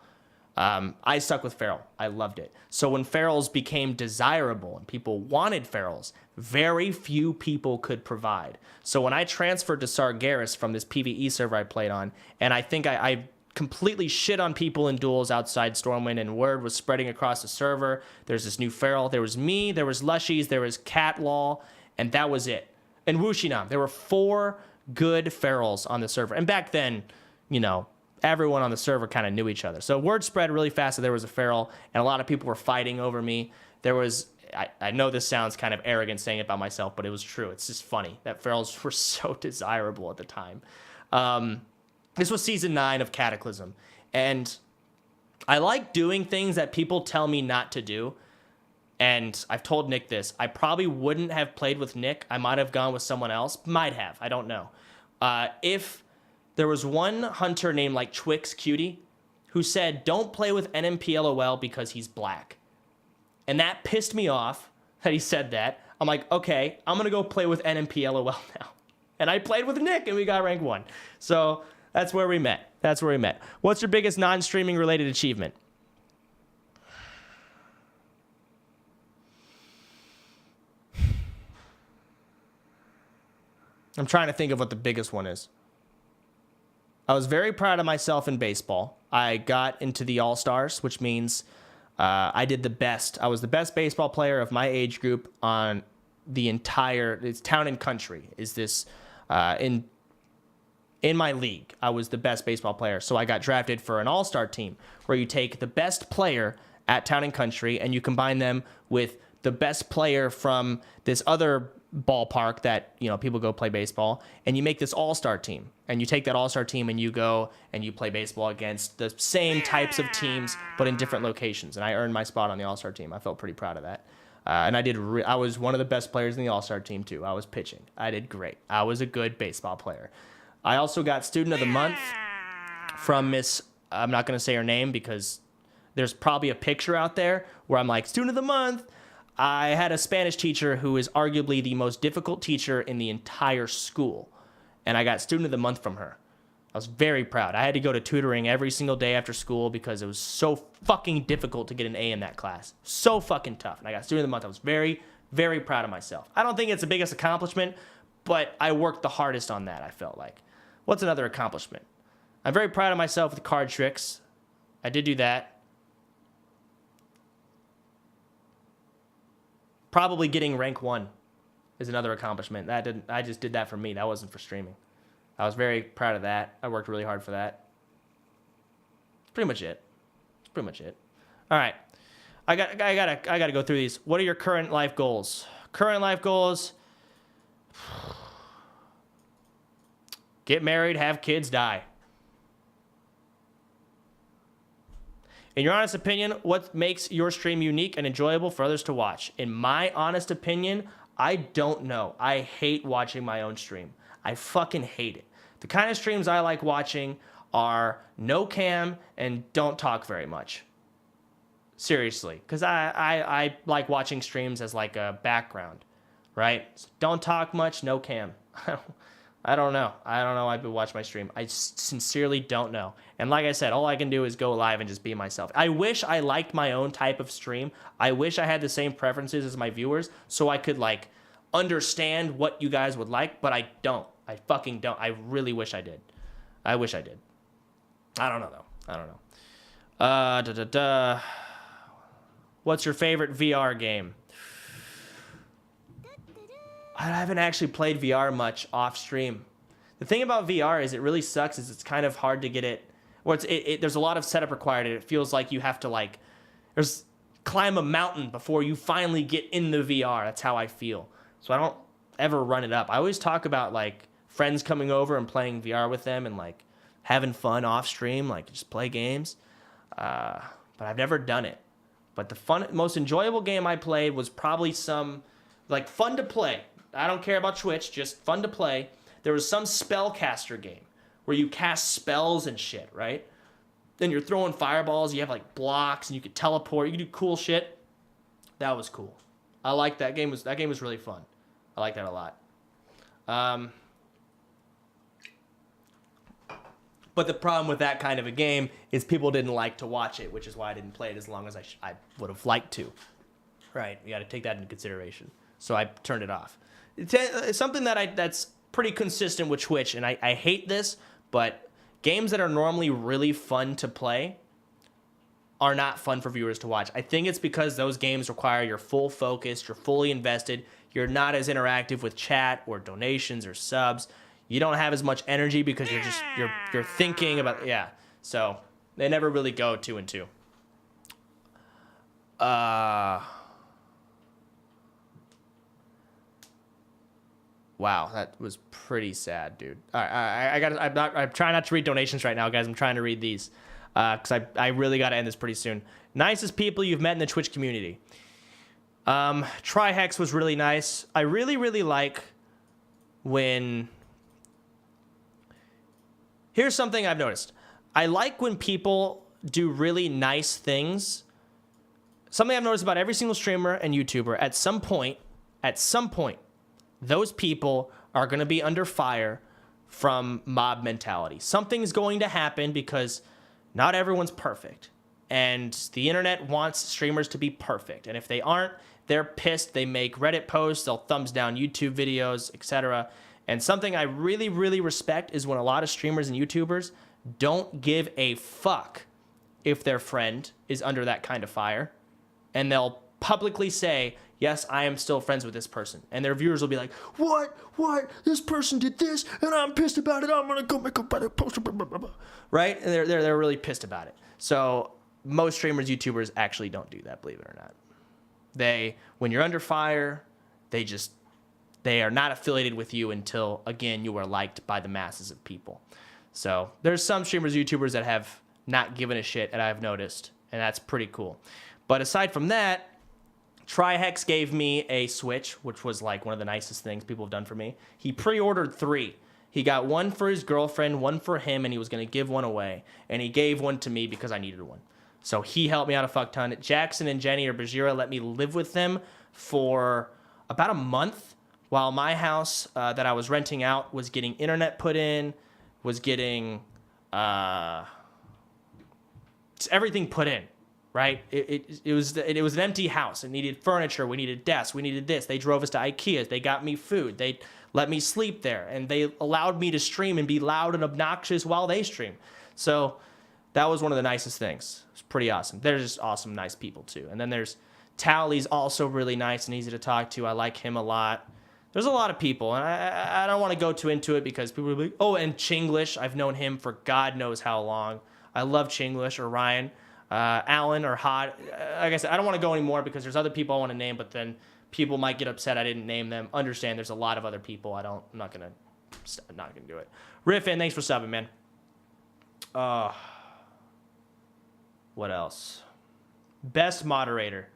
I stuck with Feral. I loved it. So when Ferals became desirable and people wanted Ferals, very few people could provide. So when I transferred to Sargeras from this PvE server I played on, and I think I completely shit on people in duels outside Stormwind, and word was spreading across the server. There's this new Feral. There was me, there was Lushies, there was Catlaw, and that was it. And Wushinam. There were 4 good Ferals on the server. And back then, everyone on the server kind of knew each other. So word spread really fast that there was a Feral, and a lot of people were fighting over me. There was, I know this sounds kind of arrogant saying it about myself, but it was true. It's just funny that Ferals were so desirable at the time. This was season 9 of Cataclysm, and I like doing things that people tell me not to do. And I've told Nick this. I probably wouldn't have played with Nick. I might have gone with someone else. Might have. I don't know. If there was one hunter named like Twix Cutie who said, don't play with NMPLOL because he's black. And that pissed me off that he said that. I'm like, okay, I'm going to go play with NMPLOL now. And I played with Nick and we got rank 1. So that's where we met. What's your biggest non-streaming related achievement? I'm trying to think of what the biggest one is. I was very proud of myself in baseball. I got into the All-Stars, which means I did the best. I was the best baseball player of my age group on the entire, it's town and country. Is this in my league? I was the best baseball player. So I got drafted for an all-star team where you take the best player at town and country and you combine them with the best player from this other ballpark that people go play baseball, and you make this all-star team, and you take that all-star team and you go and you play baseball against the same types of teams but in different locations. And I earned my spot on the all-star team. I felt pretty proud of that. And I was one of the best players in the all-star team too. I was pitching. I did great. I was a good baseball player. I also got student of the month from Miss, I'm not going to say her name because there's probably a picture out there where I'm like, student of the month. I had a Spanish teacher who is arguably the most difficult teacher in the entire school. and I got Student of the Month from her. I was very proud. I had to go to tutoring every single day after school because it was so fucking difficult to get an A in that class. So fucking tough. And I got Student of the Month. I was very, very proud of myself. I don't think it's the biggest accomplishment, but I worked the hardest on that, I felt like. What's another accomplishment? I'm very proud of myself with card tricks. I did do that. Probably getting rank 1 is another accomplishment. I just did that for me. That wasn't for streaming. I was very proud of that. I worked really hard for that. That's pretty much it. That's pretty much it. All right. I gotta go through these. What are your current life goals? Current life goals. Get married, have kids, die. In your honest opinion, what makes your stream unique and enjoyable for others to watch? In my honest opinion, I don't know. I hate watching my own stream. I fucking hate it. The kind of streams I like watching are no cam and don't talk very much. Seriously. Because I like watching streams as like a background, right? So don't talk much, no cam. I don't know. I don't know why people watch my stream. I sincerely don't know. And like I said, all I can do is go live and just be myself. I wish I liked my own type of stream. I wish I had the same preferences as my viewers so I could like understand what you guys would like, but I don't. I fucking don't. I really wish I did. I wish I did. I don't know, though. I don't know. What's your favorite VR game? I haven't actually played VR much off stream. The thing about VR is it really sucks is it's kind of hard to get it. Or there's a lot of setup required, and it feels like you have to like climb a mountain before you finally get in the VR. That's how I feel. So I don't ever run it up. I always talk about like friends coming over and playing VR with them and like having fun off stream, like just play games. But I've never done it. But the most enjoyable game I played was probably some like fun to play. I don't care about Twitch, just fun to play. There was some spellcaster game where you cast spells and shit, right? Then you're throwing fireballs, you have like blocks, and you could teleport, you could do cool shit. That was cool. I liked that game. That game was really fun. I like that a lot. But the problem with that kind of a game is people didn't like to watch it, which is why I didn't play it as long as I would have liked to. Right, you got to take that into consideration. So I turned it off. It's something that's pretty consistent with Twitch, and I hate this, but games that are normally really fun to play are not fun for viewers to watch. I think it's because those games require your full focus, you're fully invested, you're not as interactive with chat or donations or subs. You don't have as much energy because you're thinking about, yeah. So they never really go 2 and 2. Wow, that was pretty sad, dude. All right, I'm trying not to read donations right now, guys. I'm trying to read these because I really got to end this pretty soon. Nicest people you've met in the Twitch community. Trihex was really nice. I really, really like when... Here's something I've noticed. I like when people do really nice things. Something I've noticed about every single streamer and YouTuber, at some point, those people are going to be under fire from mob mentality. Something's going to happen because not everyone's perfect. And the internet wants streamers to be perfect. And if they aren't, they're pissed. They make Reddit posts, they'll thumbs down YouTube videos, etc. And something I really, really respect is when a lot of streamers and YouTubers don't give a fuck if their friend is under that kind of fire. And they'll publicly say, yes, I am still friends with this person. And their viewers will be like, what? This person did this, and I'm pissed about it. I'm going to go make a better post. Right? And they're really pissed about it. So most streamers, YouTubers actually don't do that, believe it or not. When you're under fire, they are not affiliated with you until, again, you are liked by the masses of people. So there's some streamers, YouTubers that have not given a shit, and I've noticed, and that's pretty cool. But aside from that, Trihex gave me a Switch, which was like one of the nicest things people have done for me. He pre-ordered 3. He got one for his girlfriend, one for him, and he was going to give one away. And he gave one to me because I needed one. So he helped me out a fuck ton. Jackson and Jenny or Bajira let me live with them for about a month while my house that I was renting out was getting internet put in, was getting everything put in, right? It was an empty house. It needed furniture. We needed desks. We needed this. They drove us to IKEA. They got me food. They let me sleep there, and they allowed me to stream and be loud and obnoxious while they stream. So that was one of the nicest things. It's pretty awesome. They're just awesome, nice people too. And then there's Tally's also really nice and easy to talk to. I like him a lot. There's a lot of people, and I don't want to go too into it because people will be like, oh, and Chinglish. I've known him for God knows how long. I love Chinglish or Ryan, Alan or Hot. Like I said, I don't want to go anymore because there's other people I want to name, but then people might get upset I didn't name them. Understand there's a lot of other people. I'm not gonna do it. Riffin, thanks for subbing, man. What else? Best moderator.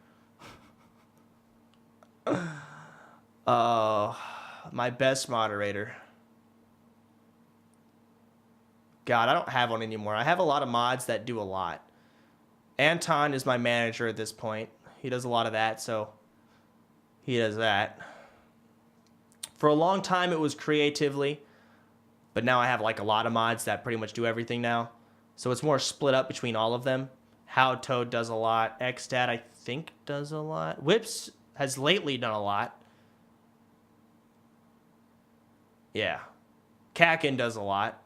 My best moderator. God, I don't have one anymore. I have a lot of mods that do a lot. Anton is my manager at this point. He does a lot of that, so he does that. For a long time, it was creatively, but now I have like a lot of mods that pretty much do everything now. So it's more split up between all of them. How Toad does a lot. Xstat, I think, does a lot. Whips has lately done a lot. Yeah. Kakin does a lot.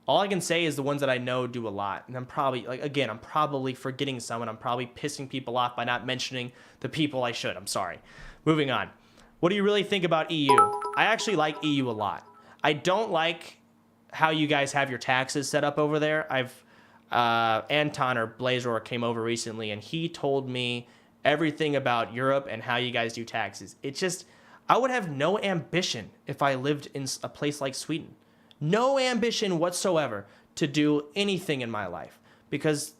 All I can say is the ones that I know do a lot. And I'm probably, like, again, I'm probably forgetting someone. I'm probably pissing people off by not mentioning the people I should. I'm sorry. Moving on. What do you really think about EU? I actually like EU a lot. I don't like how you guys have your taxes set up over there. Anton or Blazor came over recently, and he told me everything about Europe and how you guys do taxes. It's just, I would have no ambition if I lived in a place like Sweden. No ambition whatsoever to do anything in my life because,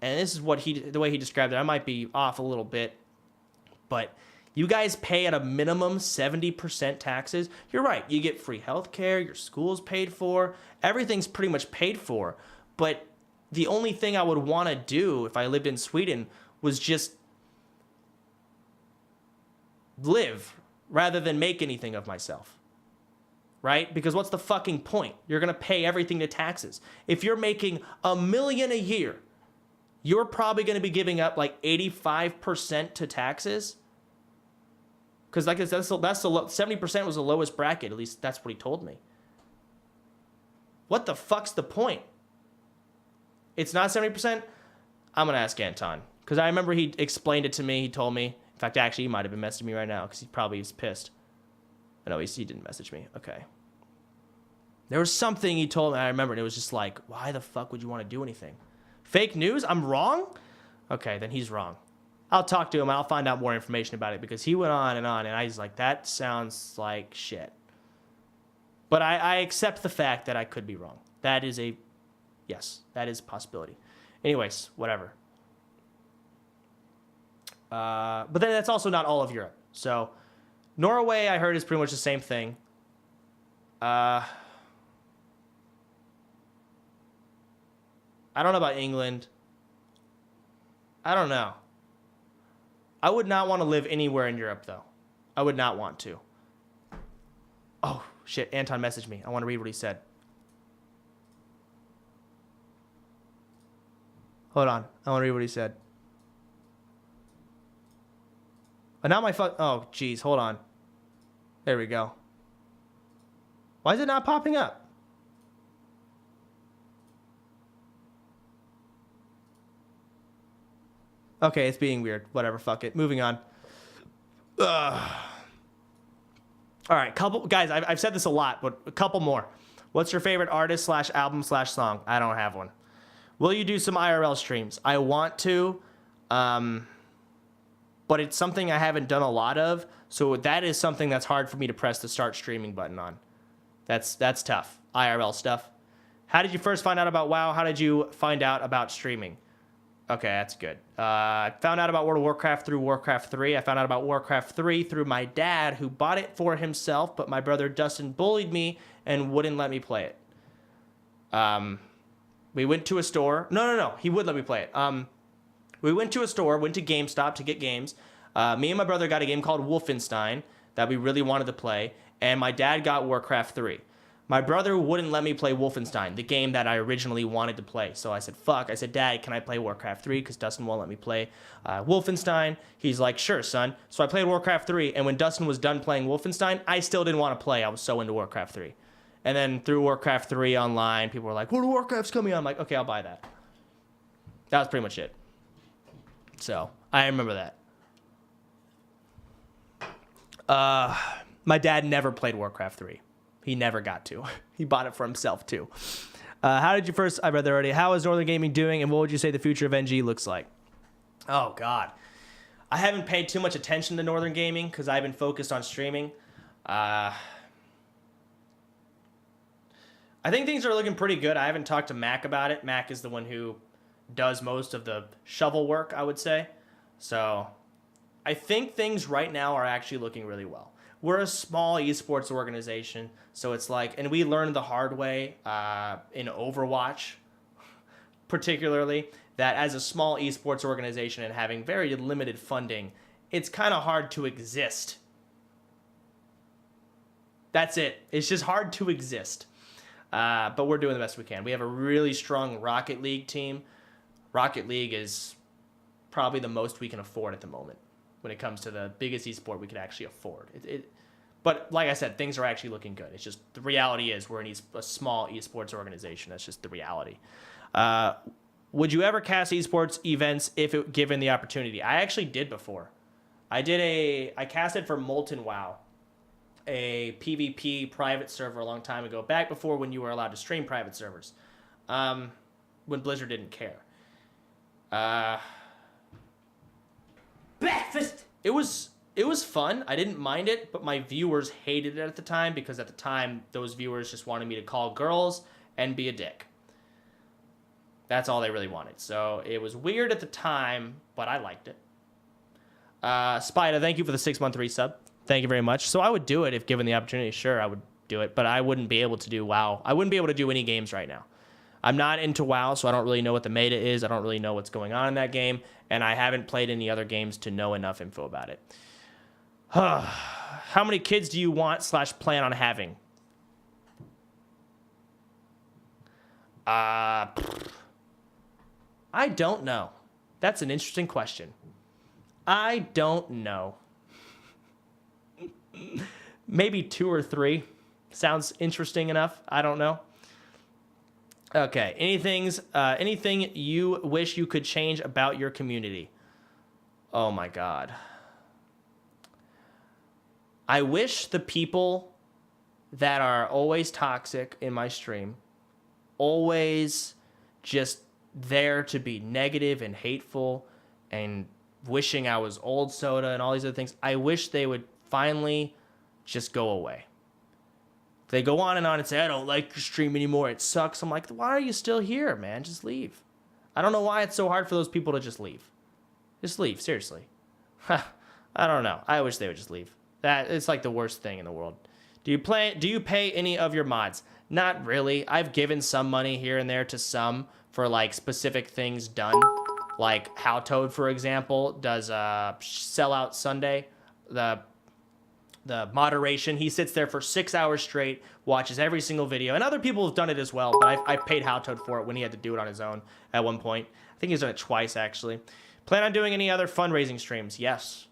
and this is what the way he described it, I might be off a little bit, but you guys pay at a minimum 70% taxes. You're right. You get free healthcare. Your school's paid for. Everything's pretty much paid for. But the only thing I would want to do if I lived in Sweden was just live rather than make anything of myself. Right? Because what's the fucking point? You're going to pay everything to taxes. If you're making $1 million a year, you're probably going to be giving up like 85% to taxes. Because like that's the 70% was the lowest bracket. At least that's what he told me. What the fuck's the point? It's not 70%? I'm going to ask Anton. Because I remember he explained it to me. He told me. In fact, actually, he might have been messaging me right now because he probably is pissed. No, he didn't message me. Okay. There was something he told me. I remember. It was just like, why the fuck would you want to do anything? Fake news? I'm wrong? Okay, then he's wrong. I'll talk to him. I'll find out more information about it because he went on, and I was like, that sounds like shit. But I accept the fact that I could be wrong. That is a possibility. Anyways, whatever. But then that's also not all of Europe. So Norway, I heard, is pretty much the same thing. I don't know about England. I don't know. I would not want to live anywhere in Europe, though. I would not want to. Oh, shit. Anton messaged me. I want to read what he said. Hold on. I want to read what he said. Oh, now my fuck. Oh, jeez. Hold on. There we go. Why is it not popping up? Okay, it's being weird. Whatever, fuck it. Moving on. Ugh. All right, guys, I've said this a lot, but a couple more. What's your favorite artist / album / song? I don't have one. Will you do some IRL streams? I want to, but it's something I haven't done a lot of, so that is something that's hard for me to press the start streaming button on. That's tough. IRL stuff. How did you first find out about WoW? How did you find out about streaming? Okay, that's good. I found out about World of Warcraft through Warcraft 3. I found out about Warcraft 3 through my dad, who bought it for himself, but my brother Dustin bullied me and wouldn't let me play it. We went to a store. No. He would let me play it. We went to a store, went to GameStop to get games. Me and my brother got a game called Wolfenstein that we really wanted to play, and my dad got Warcraft 3. My brother wouldn't let me play Wolfenstein, the game that I originally wanted to play. So I said, fuck. I said, Dad, can I play Warcraft 3? Because Dustin won't let me play Wolfenstein. He's like, sure, son. So I played Warcraft 3, and when Dustin was done playing Wolfenstein, I still didn't want to play. I was so into Warcraft 3. And then through Warcraft 3 online, people were like, World of Warcraft's coming on. I'm like, okay, I'll buy that. That was pretty much it. So I remember that. My dad never played Warcraft 3. He never got to. He bought it for himself, too. How did you first... I read that already. How is Northern Gaming doing, and what would you say the future of NG looks like? Oh, God. I haven't paid too much attention to Northern Gaming because I've been focused on streaming. I think things are looking pretty good. I haven't talked to Mac about it. Mac is the one who does most of the shovel work, I would say. So I think things right now are actually looking really well. We're a small esports organization, so it's like, and we learned the hard way in Overwatch, particularly, that as a small esports organization and having very limited funding, it's kind of hard to exist. That's it. It's just hard to exist. But we're doing the best we can. We have a really strong Rocket League team. Rocket League is probably the most we can afford at the moment when it comes to the biggest esport we could actually afford. But like I said, things are actually looking good. It's just the reality is we're a small esports organization. That's just the reality. Would you ever cast esports events if given the opportunity? I actually did before. I casted for Molten WoW, a PvP private server a long time ago, back before when you were allowed to stream private servers, when Blizzard didn't care. Breakfast. It was fun. I didn't mind it, but my viewers hated it at the time because at the time those viewers just wanted me to call girls and be a dick. That's all they really wanted. So it was weird at the time, but I liked it. Spida, thank you for the 6-month resub. Thank you very much. So I would do it if given the opportunity. Sure, I would do it, but I wouldn't be able to do WoW. I wouldn't be able to do any games right now. I'm not into WoW, so I don't really know what the meta is. I don't really know what's going on in that game, and I haven't played any other games to know enough info about it. How many kids do you want / plan on having? I don't know. That's an interesting question. I don't know. Maybe 2 or 3. Sounds interesting enough. I don't know. Okay. Anything you wish you could change about your community? Oh my God. I wish the people that are always toxic in my stream, always just there to be negative and hateful and wishing I was old Soda and all these other things, I wish they would finally just go away. They go on and say, I don't like your stream anymore. It sucks. I'm like, why are you still here, man? Just leave. I don't know why it's so hard for those people to just leave. Just leave, seriously. I don't know. I wish they would just leave. It's like the worst thing in the world. Do you pay any of your mods? Not really. I've given some money here and there to some for like specific things done. Like How Toad, for example, does Sellout Sunday. The moderation. He sits there for 6 hours straight, watches every single video. And other people have done it as well, but I've paid How Toad for it when he had to do it on his own at one point. I think he's done it twice, actually. Plan on doing any other fundraising streams? Yes.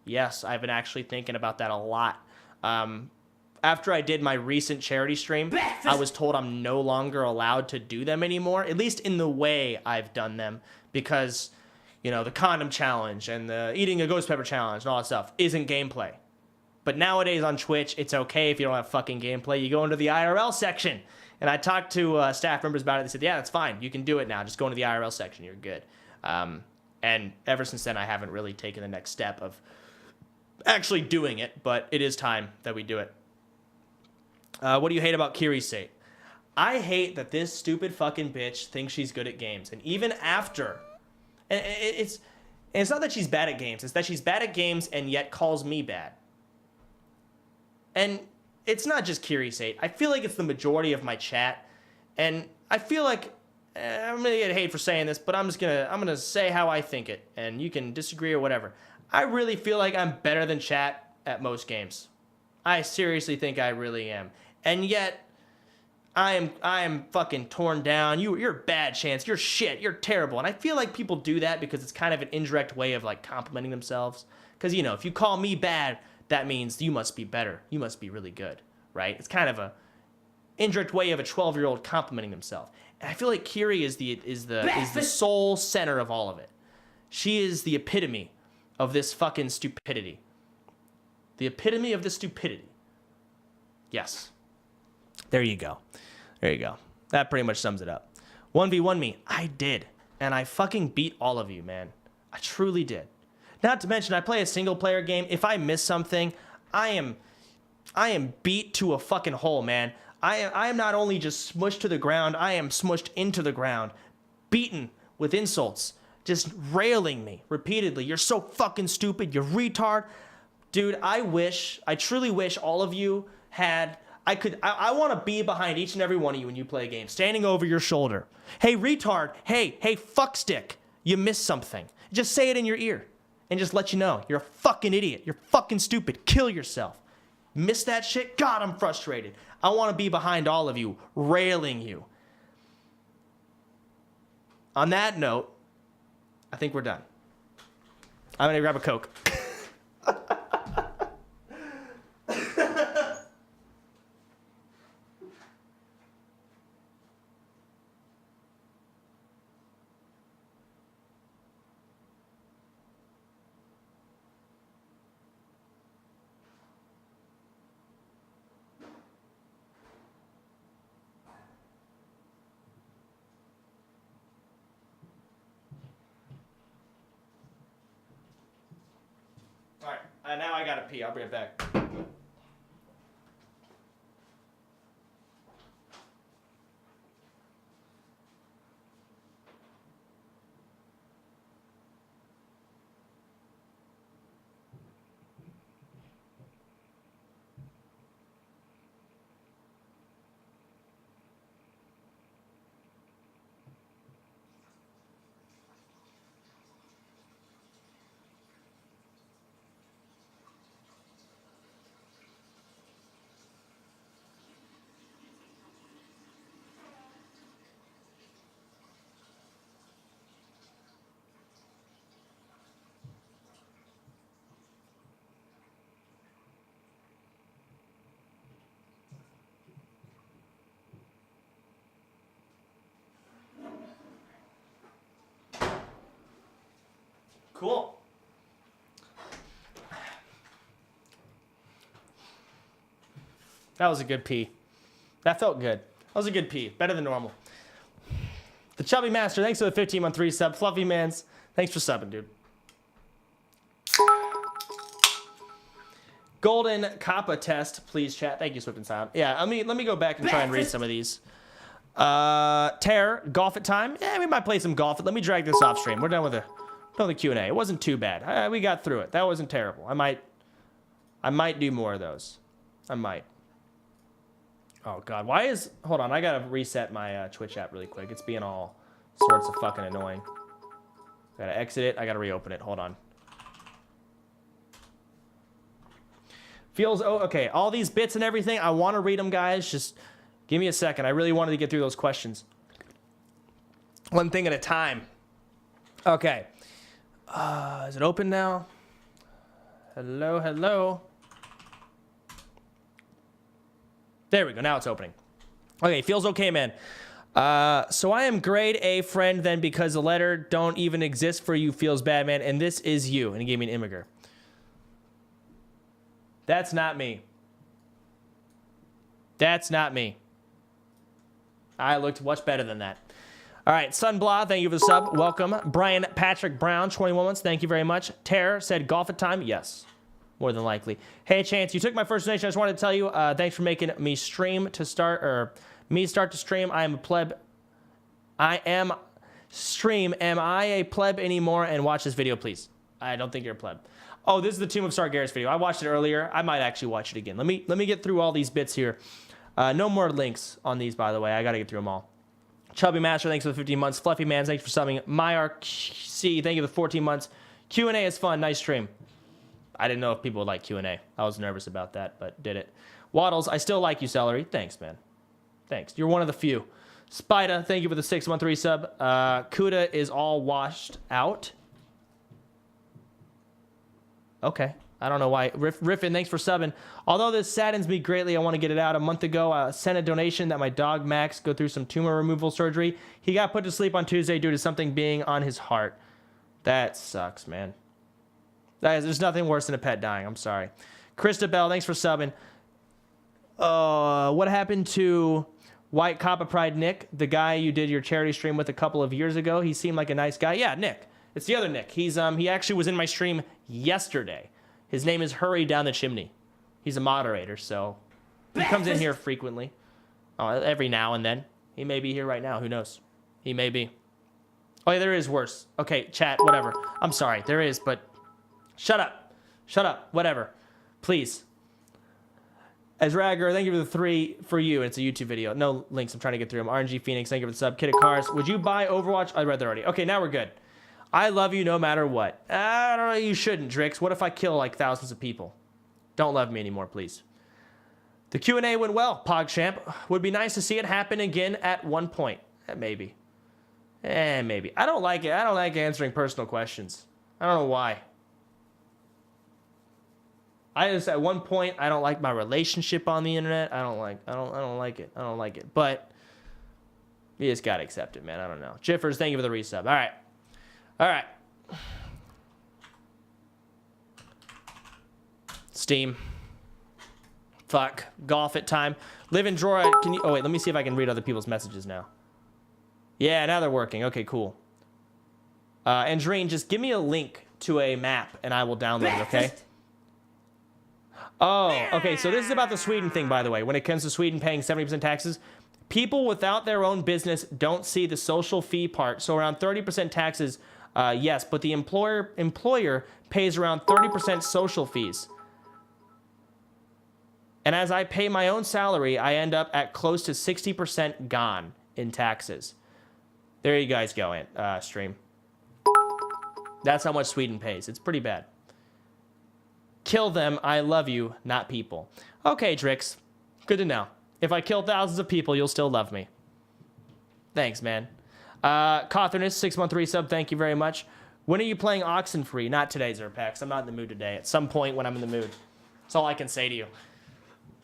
Yes, I've been actually thinking about that a lot. After I did my recent charity stream, I was told I'm no longer allowed to do them anymore, at least in the way I've done them, because, you know, the condom challenge and the eating a ghost pepper challenge and all that stuff isn't gameplay. But nowadays on Twitch, it's okay if you don't have fucking gameplay. You go into the IRL section. And I talked to staff members about it. They said, yeah, that's fine. You can do it now. Just go into the IRL section. You're good. And ever since then, I haven't really taken the next step of actually doing it. But it is time that we do it. What do you hate about Kirisate? I hate that this stupid fucking bitch thinks she's good at games. And even after... And it's not that she's bad at games. It's that she's bad at games and yet calls me bad. And it's not just Kirisate. I feel like it's the majority of my chat. And I feel like... I'm going to get hate for saying this, but I'm gonna say how I think it. And you can disagree or whatever. I really feel like I'm better than chat at most games. I seriously think I really am. And yet, I am fucking torn down. You're a bad chance. You're shit. You're terrible. And I feel like people do that because it's kind of an indirect way of like complimenting themselves. Because, you know, if you call me bad, that means you must be better. You must be really good, right? It's kind of a indirect way of a 12-year-old complimenting himself. And I feel like Kiri is the sole center of all of it. She is the epitome of this fucking stupidity. The epitome of the stupidity. Yes. There you go. There you go. That pretty much sums it up. 1v1 me. I did. And I fucking beat all of you, man. I truly did. Not to mention, I play a single player game. If I miss something, I am beat to a fucking hole, man. I am not only just smushed to the ground, I am smushed into the ground. Beaten with insults. Just railing me repeatedly. You're so fucking stupid. You're retard. Dude, I truly wish all of you had... I want to be behind each and every one of you when you play a game, standing over your shoulder. Hey, retard. Hey, fuckstick. You missed something. Just say it in your ear and just let you know. You're a fucking idiot. You're fucking stupid. Kill yourself. Miss that shit? God, I'm frustrated. I want to be behind all of you, railing you. On that note, I think we're done. I'm going to grab a Coke. Alright, now I gotta pee. I'll bring it back. Cool. That was a good pee. That felt good. That was a good pee. Better than normal. The Chubby Master, thanks for the 15-month resub. Fluffy Mans, thanks for subbing, dude. Golden Kappa test, please chat. Thank you, Swift and Silent. Yeah, let me go back and try and read some of these. Terror, golf it time. Yeah, we might play some golf. Let me drag this off stream. We're done with the Q&A. It wasn't too bad. We got through it. That wasn't terrible. I might do more of those. I might. Oh God, hold on, I gotta reset my Twitch app really quick. It's being all sorts of fucking annoying. Gotta exit it, I gotta reopen it, hold on. Okay, all these bits and everything, I wanna read them, guys. Just give me a second. I really wanted to get through those questions. One thing at a time. Okay. Is it open now? Hello. There we go. Now it's opening. Okay, feels okay, man. So I am grade A friend then because the letter don't even exist for you feels bad, man. And this is you. And he gave me an immigrant. That's not me. That's not me. I looked much better than that. All right, Sunblah, thank you for the sub. Welcome. Brian Patrick Brown, 21 months. Thank you very much. Terror said golf at time. Yes. More than likely. Hey, Chance, you took my first donation. I just wanted to tell you, thanks for making me start to stream. I am a pleb. Am I a pleb anymore? And watch this video, please. I don't think you're a pleb. Oh, this is the Tomb of Sargeras video. I watched it earlier. I might actually watch it again. Let me get through all these bits here. No more links on these, by the way. I got to get through them all. Chubby Master, thanks for the 15 months. Fluffy Man, thanks for subbing. MyRC, thank you for the 14 months. Q&A is fun. Nice stream. I didn't know if people would like Q&A. I was nervous about that, but did it. Waddles, I still like you, Celery. Thanks, man. Thanks. You're one of the few. Spida, thank you for the 613 sub. Kuda is all washed out. Okay. I don't know why. Riffin, thanks for subbing. Although this saddens me greatly, I want to get it out. A month ago, I sent a donation that my dog Max go through some tumor removal surgery. He got put to sleep on Tuesday due to something being on his heart. That sucks, man. There's nothing worse than a pet dying. I'm sorry. Krista Bell, thanks for subbing. What happened to White Kappa Pride Nick, the guy you did your charity stream with a couple of years ago? He seemed like a nice guy. Yeah, Nick. It's the other Nick. He actually was in my stream yesterday. His name is Hurry Down the Chimney. He's a moderator, so he comes in here frequently. Every now and then. He may be here right now. Who knows? He may be. Oh, yeah, there is worse. Okay, chat, whatever. I'm sorry. There is, but shut up. Shut up. Whatever. Please. Ezrager, thank you for the 3 for you. It's a YouTube video. No links. I'm trying to get through them. RNG Phoenix, thank you for the sub. Kid of Cars, would you buy Overwatch? I read that already. Okay, now we're good. I love you no matter what. I don't know. You shouldn't, Drix. What if I kill like thousands of people? Don't love me anymore, please. The Q&A went well, PogChamp. Would be nice to see it happen again at one point. Maybe. Maybe. I don't like it. I don't like answering personal questions. I don't know why. I just at one point I don't like my relationship on the internet. I don't like it. I don't like it. But you just gotta accept it, man. I don't know. Jiffers, thank you for the resub. All right. Steam. Fuck. Golf it time. Live in Drora. Can you? Oh wait, let me see if I can read other people's messages now. Yeah, now they're working. Okay, cool. Andreen, just give me a link to a map and I will download it. Okay. Oh, okay. So this is about the Sweden thing, by the way. When it comes to Sweden paying 70% taxes, people without their own business don't see the social fee part. So around 30% taxes, yes, but the employer pays around 30% social fees. And as I pay my own salary, I end up at close to 60% gone in taxes. There you guys go, stream. That's how much Sweden pays. It's pretty bad. Kill them. I love you, not people. Okay, Drix. Good to know. If I kill thousands of people, you'll still love me. Thanks, man. Cothernus, 613 sub, thank you very much. When are you playing Oxenfree? Not today, Zerpax. I'm not in the mood today. At some point when I'm in the mood. That's all I can say to you.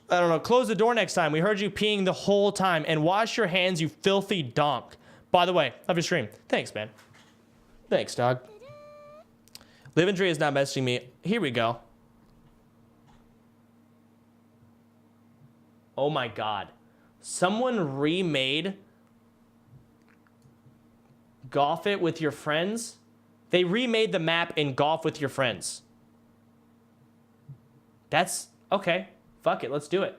I don't know. Close the door next time. We heard you peeing the whole time. And wash your hands, you filthy donk. By the way, love your stream. Thanks, man. Thanks, dog. Livendry is not messaging me. Here we go. Oh my god. Someone remade Golf It With Your Friends? They remade the map in Golf With Your Friends. That's okay. Fuck it. Let's do it.